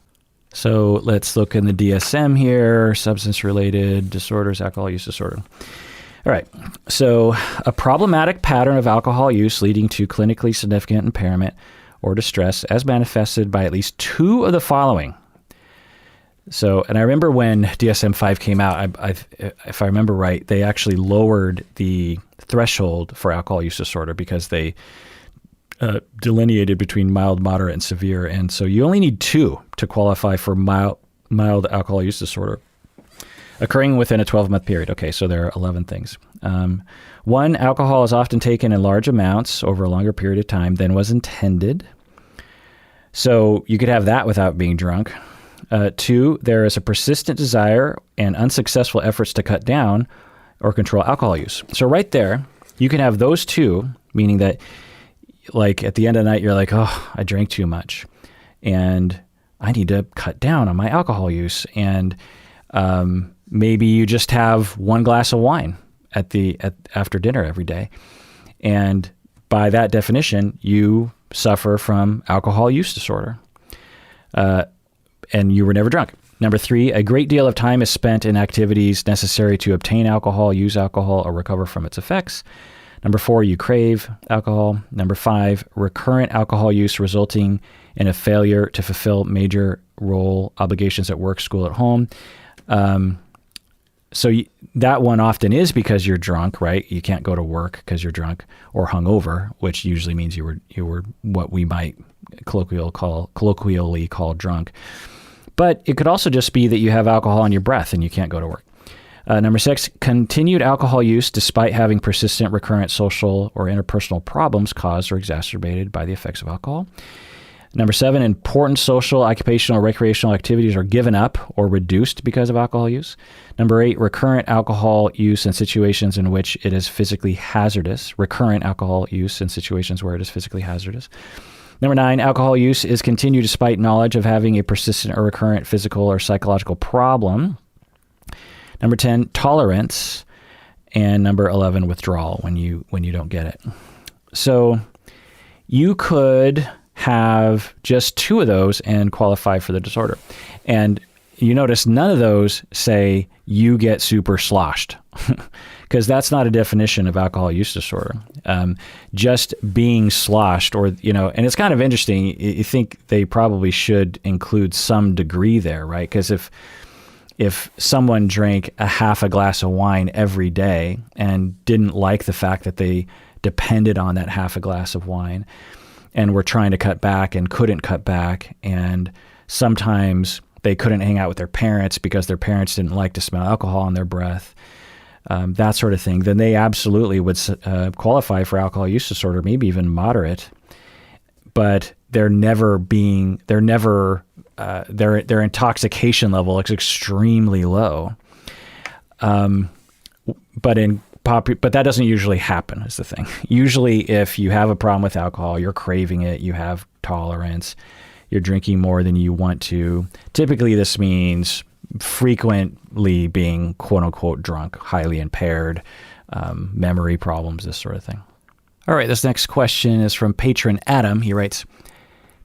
So let's look in the DSM here, substance-related disorders, alcohol use disorder. All right. So a problematic pattern of alcohol use leading to clinically significant impairment or distress as manifested by at least two of the following. So, and I remember when DSM-5 came out, if I remember right, they actually lowered the threshold for alcohol use disorder because they delineated between mild, moderate, and severe. And so you only need two to qualify for mild alcohol use disorder occurring within a 12-month period. Okay, so there are 11 things. One, alcohol is often taken in large amounts over a longer period of time than was intended. So you could have that without being drunk. Two, there is a persistent desire and unsuccessful efforts to cut down or control alcohol use. So right there, you can have those two, meaning that like at the end of the night, you're like, oh, I drank too much and I need to cut down on my alcohol use. And maybe you just have one glass of wine after dinner every day. And by that definition, you suffer from alcohol use disorder. And you were never drunk. Number three, a great deal of time is spent in activities necessary to obtain alcohol, use alcohol, or recover from its effects. Number four, you crave alcohol. Number five, recurrent alcohol use resulting in a failure to fulfill major role obligations at work, school, at home. So that one often is because you're drunk, right? You can't go to work because you're drunk or hungover, which usually means you were what we might colloquially call drunk. But it could also just be that you have alcohol in your breath and you can't go to work. Number six, continued alcohol use despite having persistent, recurrent social or interpersonal problems caused or exacerbated by the effects of alcohol. Number seven, important social, occupational, recreational activities are given up or reduced because of alcohol use. Number eight, recurrent alcohol use in situations in which it is physically hazardous. Recurrent alcohol use in situations where it is physically hazardous. Number nine, alcohol use is continued despite knowledge of having a persistent or recurrent physical or psychological problem. Number 10, tolerance. And number 11, withdrawal when you don't get it. So you could have just two of those and qualify for the disorder. And you notice none of those say you get super sloshed because that's not a definition of alcohol use disorder. Just being sloshed or, and it's kind of interesting. You think they probably should include some degree there, right? Because if someone drank a half a glass of wine every day and didn't like the fact that they depended on that half a glass of wine and were trying to cut back and couldn't cut back, and sometimes they couldn't hang out with their parents because their parents didn't like to smell alcohol in their breath, that sort of thing, then they absolutely would qualify for alcohol use disorder, maybe even moderate, but their intoxication level is extremely low. But that doesn't usually happen is the thing. Usually if you have a problem with alcohol, you're craving it, you have tolerance, you're drinking more than you want to. Typically this means frequently being quote unquote drunk, highly impaired, memory problems, this sort of thing. All right, this next question is from Patron Adam. He writes,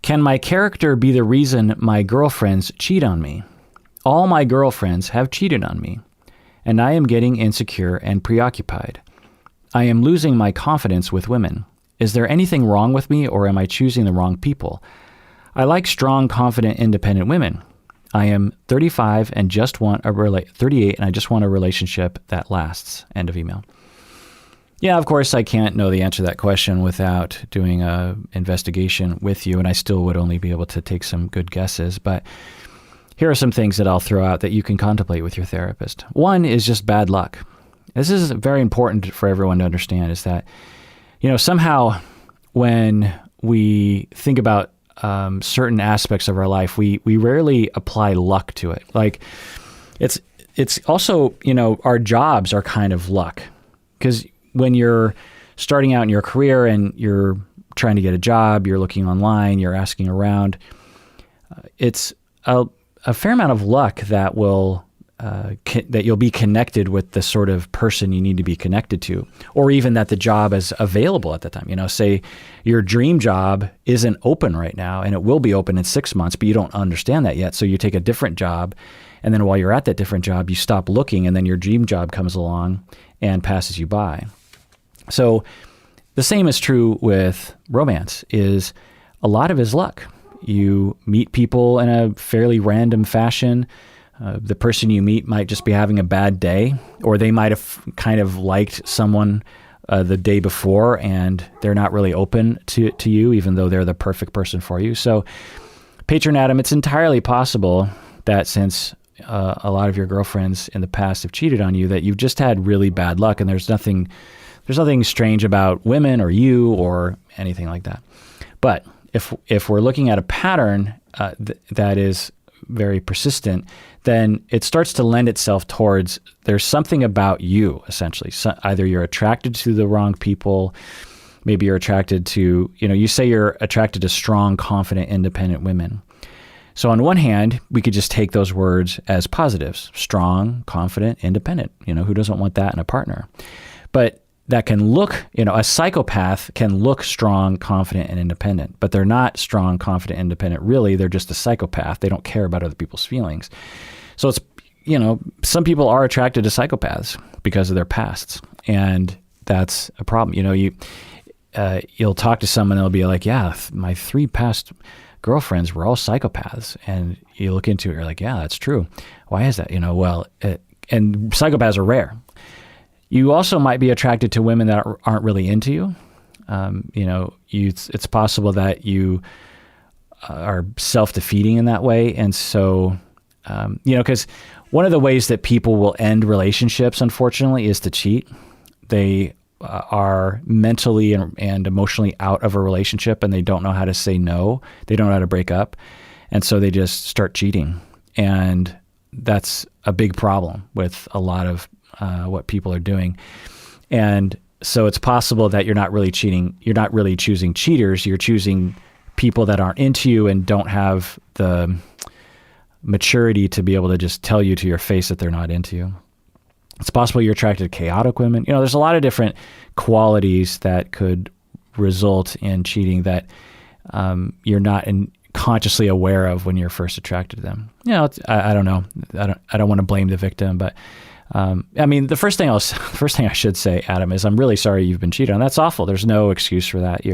can my character be the reason my girlfriends cheat on me? All my girlfriends have cheated on me, and I am getting insecure and preoccupied. I am losing my confidence with women. Is there anything wrong with me, or am I choosing the wrong people? I like strong, confident, independent women. I am 35 and just want 38 and I just want a relationship that lasts. End of email. Yeah, of course, I can't know the answer to that question without doing an investigation with you, and I still would only be able to take some good guesses. But here are some things that I'll throw out that you can contemplate with your therapist. One is just bad luck. This is very important for everyone to understand, is that, somehow when we think about certain aspects of our life, we rarely apply luck to it. Like it's also, our jobs are kind of luck, because when you're starting out in your career and you're trying to get a job, you're looking online, you're asking around, it's a fair amount of luck that will that you'll be connected with the sort of person you need to be connected to, or even that the job is available at the time. Say your dream job isn't open right now and it will be open in 6 months, but you don't understand that yet. So you take a different job, and then while you're at that different job, you stop looking, and then your dream job comes along and passes you by. So the same is true with romance. Is a lot of it is luck. You meet people in a fairly random fashion. The person you meet might just be having a bad day, or they might have kind of liked someone the day before and they're not really open to you, even though they're the perfect person for you. So, Patron Adam, it's entirely possible that since a lot of your girlfriends in the past have cheated on you, that you've just had really bad luck, and there's nothing strange about women or you or anything like that. But if we're looking at a pattern that is very persistent, then it starts to lend itself towards there's something about you, essentially. So either you're attracted to the wrong people, maybe you're attracted to, you say you're attracted to strong, confident, independent women. So on one hand, we could just take those words as positives: strong, confident, independent. Who doesn't want that in a partner? But that can look, a psychopath can look strong, confident, and independent, but they're not strong, confident, independent. Really, they're just a psychopath. They don't care about other people's feelings. So it's, some people are attracted to psychopaths because of their pasts, and that's a problem. You'll talk to someone, they'll be like, yeah, my 3 past girlfriends were all psychopaths. And you look into it, you're like, yeah, that's true. Why is that? And psychopaths are rare. You also might be attracted to women that aren't really into you. It's possible that you are self-defeating in that way. And so, because one of the ways that people will end relationships, unfortunately, is to cheat. They are mentally and emotionally out of a relationship, and they don't know how to say no. They don't know how to break up. And so they just start cheating. And that's a big problem with a lot of what people are doing. And so it's possible that you're not really cheating. You're not really choosing cheaters. You're choosing people that aren't into you and don't have the maturity to be able to just tell you to your face that they're not into you. It's possible you're attracted to chaotic women. There's a lot of different qualities that could result in cheating that you're not consciously aware of when you're first attracted to them. I don't know. I don't want to blame the victim, but the first thing I should say, Adam, is I'm really sorry you've been cheated on. That's awful. There's no excuse for that.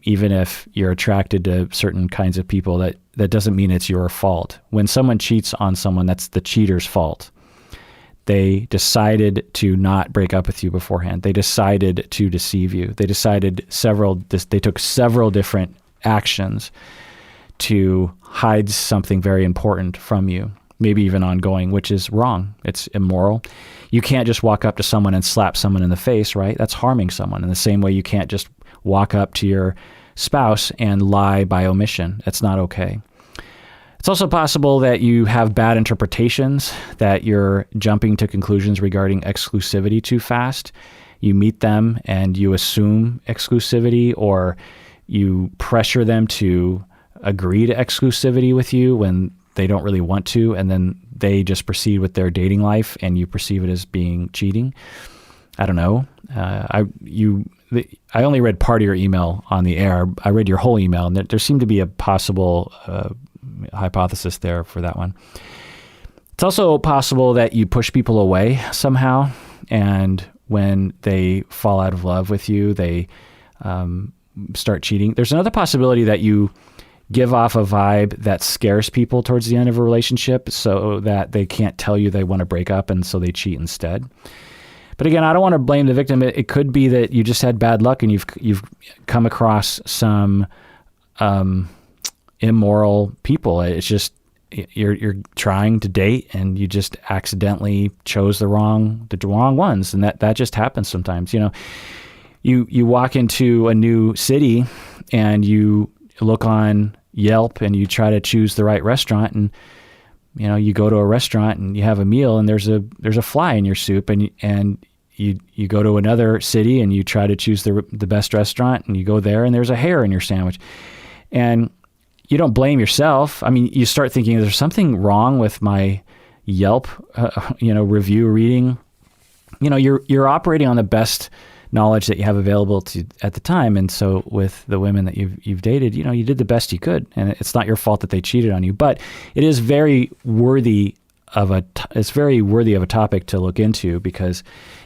Even if you're attracted to certain kinds of people, that doesn't mean it's your fault. When someone cheats on someone, that's the cheater's fault. They decided to not break up with you beforehand. They decided to deceive you. They took several different actions to hide something very important from you, maybe even ongoing, which is wrong. It's immoral. You can't just walk up to someone and slap someone in the face, right? That's harming someone. In the same way, you can't just walk up to your spouse and lie by omission. That's not okay. It's also possible that you have bad interpretations, that you're jumping to conclusions regarding exclusivity too fast. You meet them and you assume exclusivity, or you pressure them to agree to exclusivity with you when they don't really want to, and then they just proceed with their dating life and you perceive it as being cheating. I don't know. I only read part of your email on the air. I read your whole email, and there seemed to be a possible hypothesis there for that one. It's also possible that you push people away somehow, and when they fall out of love with you, they start cheating. There's another possibility that you give off a vibe that scares people towards the end of a relationship so that they can't tell you they want to break up, and so they cheat instead. But again, I don't want to blame the victim. It could be that you just had bad luck and you've come across some immoral people. It's just you're trying to date and you just accidentally chose the wrong ones, and that just happens sometimes. You know, you walk into a new city and you look on Yelp and you try to choose the right restaurant, and you know, you go to a restaurant and you have a meal and there's a fly in your soup, and you go to another city and you try to choose the best restaurant and you go there and there's a hair in your sandwich. And you don't blame yourself. I mean, you start thinking, is there something wrong with my Yelp, review reading? You know, you're operating on the best knowledge that you have available to at the time. And so with the women that you've dated, you know, you did the best you could, and it's not your fault that they cheated on you, but it is very worthy of a topic to look into, because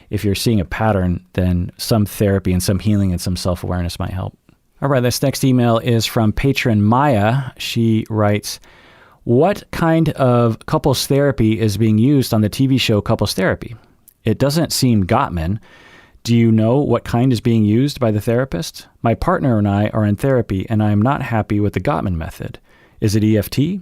if you're seeing a pattern, then some therapy and some healing and some self-awareness might help. All right, this next email is from Patron Maya. She writes, what kind of couples therapy is being used on the TV show Couples Therapy? It doesn't seem Gottman. Do you know what kind is being used by the therapist? My partner and I are in therapy, and I am not happy with the Gottman method. Is it EFT?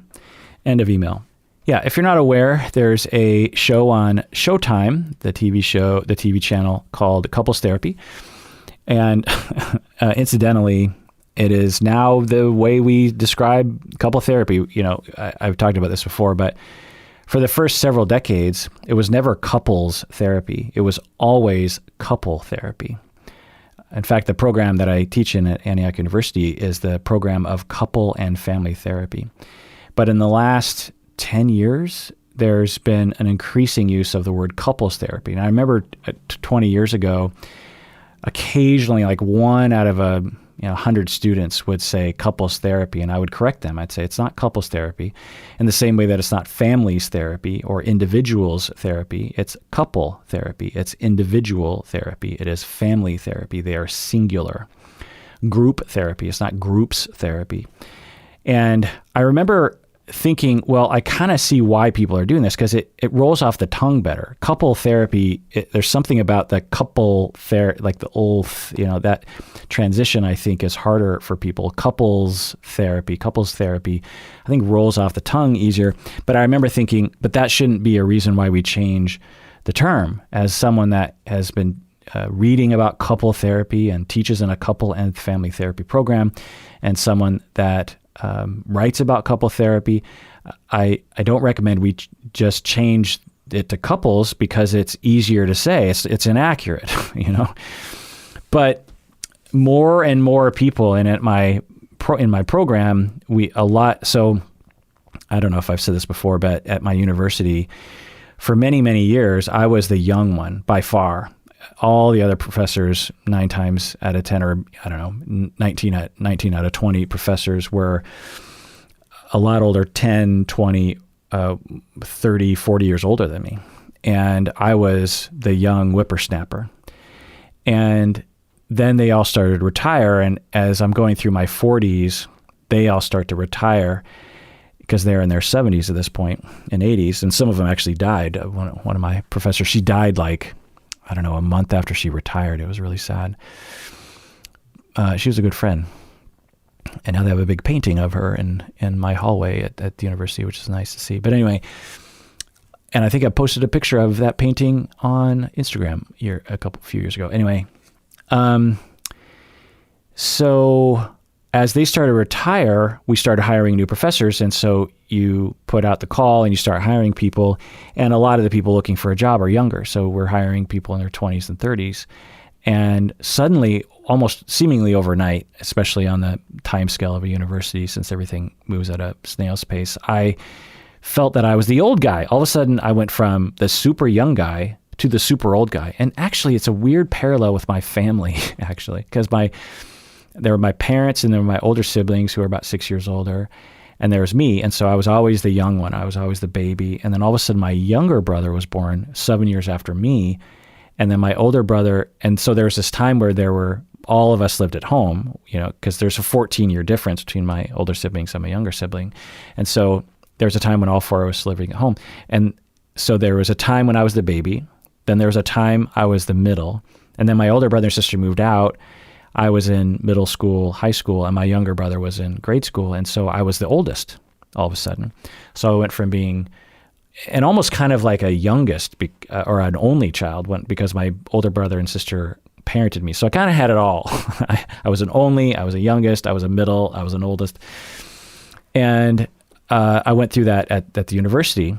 End of email. Yeah, if you're not aware, there's a show on Showtime, the TV channel called Couples Therapy. And incidentally, it is now the way we describe couple therapy. You know, I've talked about this before, but for the first several decades, it was never couples therapy. It was always couple therapy. In fact, the program that I teach in at Antioch University is the program of couple and family therapy. But in the last 10 years, there's been an increasing use of the word couples therapy. And I remember 20 years ago, occasionally like one out of 100 students would say couples therapy, and I would correct them. I'd say it's not couples therapy, in the same way that it's not families therapy or individuals therapy. It's couple therapy. It's individual therapy. It is family therapy. They are singular. Group therapy. It's not groups therapy. And I remember thinking, well, I kind of see why people are doing this, because it rolls off the tongue better. Couple therapy, there's something about the couple like the old, that transition I think is harder for people. Couples therapy, I think rolls off the tongue easier. But I remember thinking, but that shouldn't be a reason why we change the term. As someone that has been reading about couple therapy and teaches in a couple and family therapy program, and someone that writes about couple therapy, I don't recommend we just change it to couples, because it's easier to say. It's inaccurate, But more and more people, and in my program, so I don't know if I've said this before, but at my university, for many, many years, I was the young one by far. All the other professors, 9 times out of 10, or I don't know, 19 out of 20 professors were a lot older, 10, 20, 30, 40 years older than me. And I was the young whippersnapper. And then they all started to retire. And as I'm going through my 40s, they all start to retire, because they're in their 70s at this point, and 80s. And some of them actually died. One of my professors, she died a month after she retired. It was really sad. She was a good friend. And now they have a big painting of her in my hallway at the university, which is nice to see. But anyway, and I think I posted a picture of that painting on Instagram a few years ago. Anyway, so as they started to retire, we started hiring new professors. And so you put out the call and you start hiring people. And a lot of the people looking for a job are younger. So we're hiring people in their 20s and 30s. And suddenly, almost seemingly overnight, especially on the time scale of a university, since everything moves at a snail's pace, I felt that I was the old guy. All of a sudden, I went from the super young guy to the super old guy. And actually, it's a weird parallel with my family, actually, because there were my parents and there were my older siblings who were about 6 years older. And there was me. And so I was always the young one. I was always the baby. And then all of a sudden, my younger brother was born 7 years after me. And then my older brother. And so there was this time where all of us lived at home, because there's a 14-year difference between my older siblings and my younger sibling. And so there was a time when all four of us living at home. And so there was a time when I was the baby. Then there was a time I was the middle. And then my older brother and sister moved out. I was in middle school, high school, and my younger brother was in grade school. And so I was the oldest all of a sudden. So I went from being and almost kind of like a youngest or an only child because my older brother and sister parented me. So I kind of had it all. I was an only, I was a youngest, I was a middle, I was an oldest. And I went through that at the university.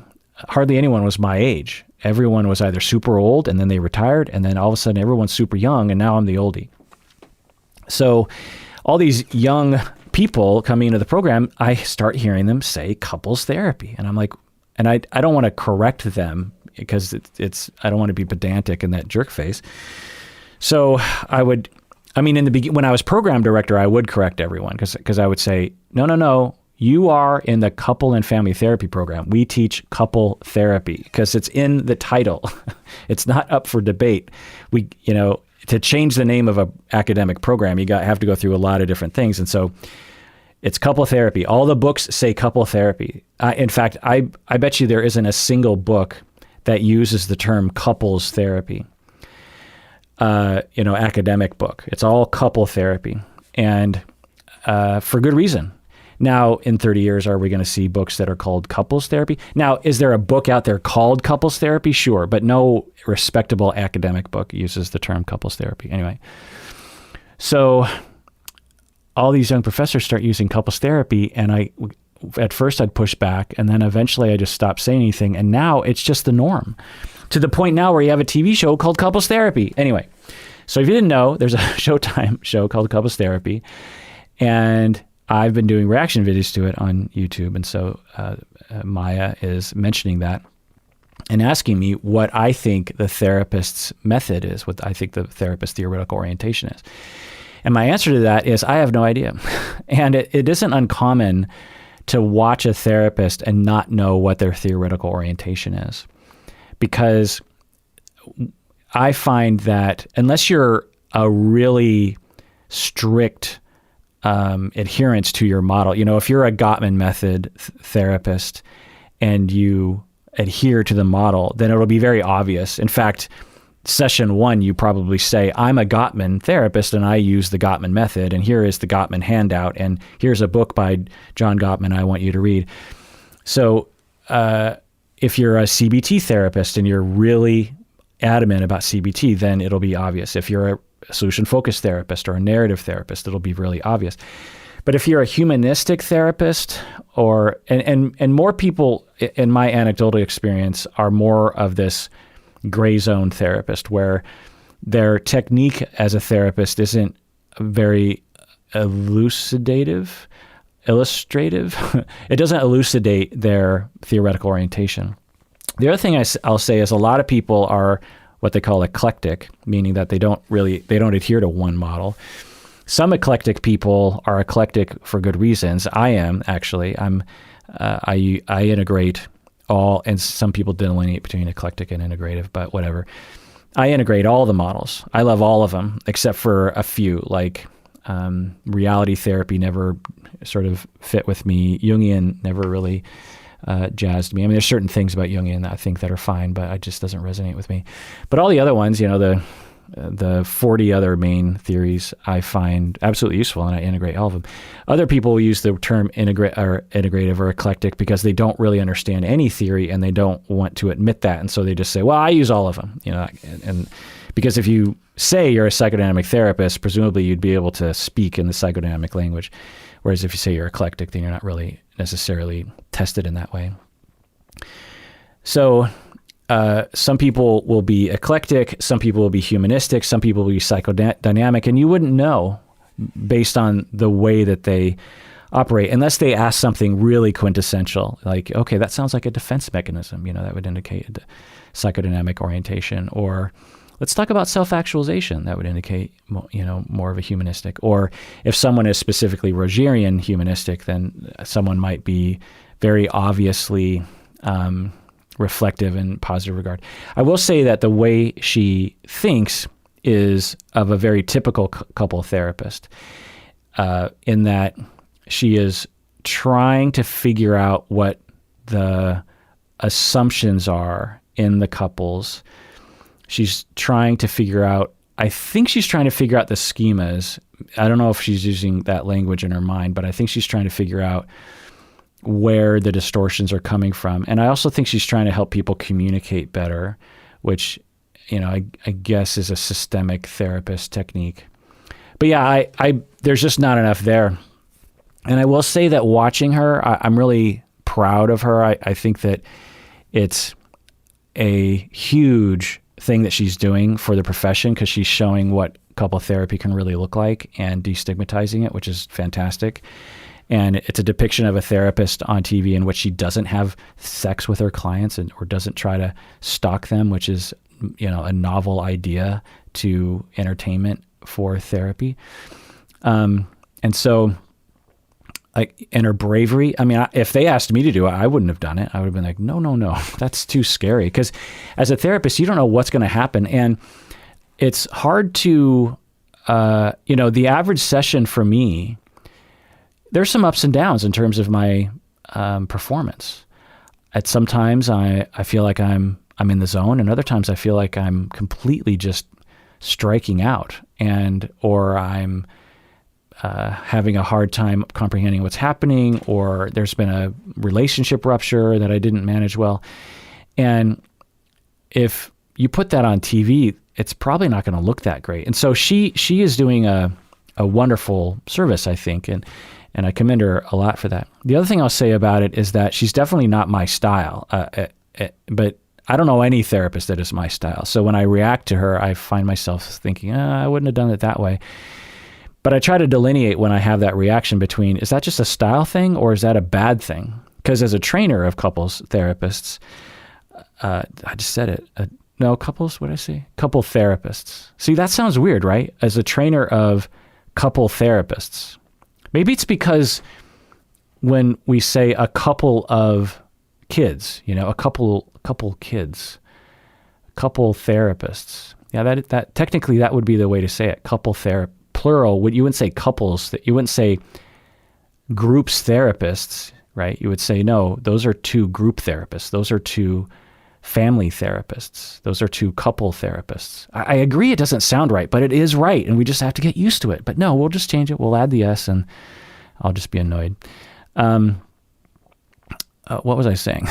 Hardly anyone was my age. Everyone was either super old and then they retired, and then all of a sudden everyone's super young, and now I'm the oldie. So all these young people coming into the program, I start hearing them say couples therapy. And I'm like, and I don't want to correct them because I don't want to be pedantic and that jerk face. So in the beginning, when I was program director, I would correct everyone because I would say, no, you are in the couple and family therapy program. We teach couple therapy because it's in the title. It's not up for debate. To change the name of an academic program, you have to go through a lot of different things. And so it's couple therapy. All the books say couple therapy. In fact, I bet you there isn't a single book that uses the term couples therapy. Academic book. It's all couple therapy, and for good reason. Now, in 30 years, are we going to see books that are called couples therapy? Now, is there a book out there called couples therapy? Sure, but no respectable academic book uses the term couples therapy. Anyway, so all these young professors start using couples therapy, and at first I'd push back, and then eventually I just stopped saying anything, and now it's just the norm. To the point now where you have a TV show called Couples Therapy. Anyway, so if you didn't know, there's a Showtime show called Couples Therapy, and I've been doing reaction videos to it on YouTube. And so Maya is mentioning that and asking me what I think the therapist's method is, what I think the therapist's theoretical orientation is. And my answer to that is I have no idea. And it isn't uncommon to watch a therapist and not know what their theoretical orientation is. Because I find that unless you're a really strict adherence to your model, if you're a Gottman method therapist and you adhere to the model, then it'll be very obvious. In fact, session 1, you probably say, I'm a Gottman therapist and I use the Gottman method, and here is the Gottman handout, and here's a book by John Gottman I want you to read. So, if you're a CBT therapist and you're really adamant about CBT, then it'll be obvious. If you're a solution-focused therapist or a narrative therapist, it'll be really obvious. But if you're a humanistic therapist, and more people in my anecdotal experience are more of this gray zone therapist where their technique as a therapist isn't very illustrative. It doesn't elucidate their theoretical orientation. The other thing I'll say is a lot of people are what they call eclectic, meaning that they don't adhere to one model. Some eclectic people are eclectic for good reasons. I am actually. I integrate all, and some people delineate between eclectic and integrative, but whatever. I integrate all the models. I love all of them except for a few, like reality therapy never sort of fit with me. Jungian never really jazzed me. I mean, there's certain things about Jungian that I think that are fine, but it just doesn't resonate with me. But all the other ones, the 40 other main theories I find absolutely useful, and I integrate all of them. Other people use the term integrative or eclectic because they don't really understand any theory and they don't want to admit that, and so they just say, well, I use all of them. And because if you say you're a psychodynamic therapist, presumably you'd be able to speak in the psychodynamic language, whereas if you say you're eclectic, then you're not really necessarily tested in that way. So some people will be eclectic, some people will be humanistic, some people will be psychodynamic, and you wouldn't know based on the way that they operate unless they ask something really quintessential, like, okay, that sounds like a defense mechanism, that would indicate psychodynamic orientation. Or let's talk about self-actualization. That would indicate, more of a humanistic. Or if someone is specifically Rogerian humanistic, then someone might be very obviously reflective and positive regard. I will say that the way she thinks is of a very typical couple therapist, in that she is trying to figure out what the assumptions are in the couples. She's trying to figure out, I think she's trying to figure out the schemas. I don't know if she's using that language in her mind, but I think she's trying to figure out where the distortions are coming from. And I also think she's trying to help people communicate better, which, I guess is a systemic therapist technique. But yeah, there's just not enough there. And I will say that watching her, I'm really proud of her. I think that it's a huge thing that she's doing for the profession, because she's showing what couple therapy can really look like and destigmatizing it, which is fantastic. And it's a depiction of a therapist on TV in which she doesn't have sex with her clients or doesn't try to stalk them, which is, a novel idea to entertainment for therapy. And so, and her bravery, if they asked me to do it, I wouldn't have done it. I would have been like, no, that's too scary. Because as a therapist, you don't know what's going to happen. And it's hard to, the average session for me, there's some ups and downs in terms of my performance. Sometimes I feel like I'm in the zone, and other times I feel like I'm completely just striking out, or I'm having a hard time comprehending what's happening, or there's been a relationship rupture that I didn't manage well. And if you put that on TV, it's probably not going to look that great. And so she is doing a wonderful service, I think, and I commend her a lot for that. The other thing I'll say about it is that she's definitely not my style, but I don't know any therapist that is my style. So when I react to her, I find myself thinking, I wouldn't have done it that way. But I try to delineate when I have that reaction between, is that just a style thing or is that a bad thing? Because as a trainer of couples therapists, I just said it. Couples, what did I say? Couple therapists. See, that sounds weird, right? As a trainer of couple therapists. Maybe it's because when we say a couple of kids, a couple kids, couple therapists. Yeah, that technically that would be the way to say it. Couple plural. You wouldn't say couples. You wouldn't say groups therapists, right? You would say, no, those are two group therapists. Those are two family therapists. Those are two couple therapists. I agree it doesn't sound right, but it is right, and we just have to get used to it. But no, we'll just change it. We'll add the S, and I'll just be annoyed. What was I saying?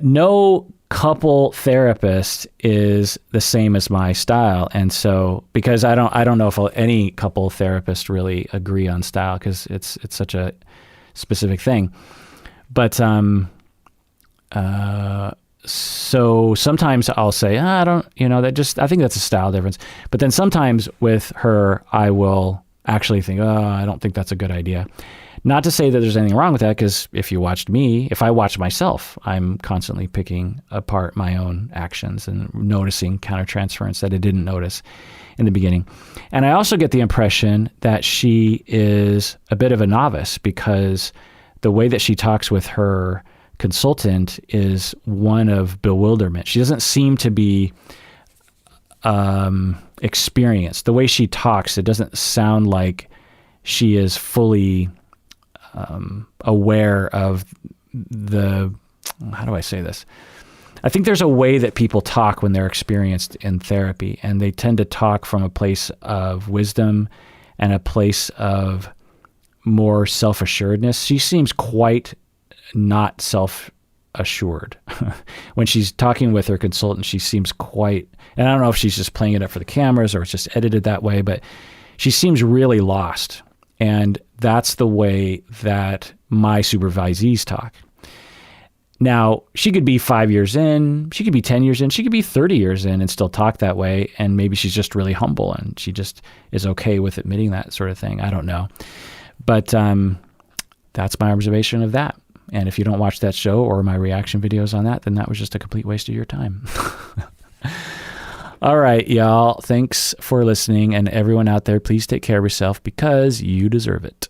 No couple therapist is the same as my style, and so because I don't know if any couple therapists really agree on style, because it's such a specific thing. But so sometimes I'll say, I think that's a style difference. But then sometimes with her, I will actually think, I don't think that's a good idea. Not to say that there's anything wrong with that, because if I watch myself, I'm constantly picking apart my own actions and noticing countertransference that I didn't notice in the beginning. And I also get the impression that she is a bit of a novice, because the way that she talks with her consultant is one of bewilderment. She doesn't seem to be experienced. The way she talks, it doesn't sound like she is fully aware of how do I say this? I think there's a way that people talk when they're experienced in therapy, and they tend to talk from a place of wisdom and a place of more self-assuredness. She seems quite not self-assured. When she's talking with her consultant, she seems quite, and I don't know if she's just playing it up for the cameras or it's just edited that way, but she seems really lost. And that's the way that my supervisees talk. Now, she could be 5 years in, she could be 10 years in, she could be 30 years in and still talk that way. And maybe she's just really humble and she just is okay with admitting that sort of thing. I don't know. But that's my observation of that. And if you don't watch that show or my reaction videos on that, then that was just a complete waste of your time. All right, y'all. Thanks for listening. And everyone out there, please take care of yourself because you deserve it.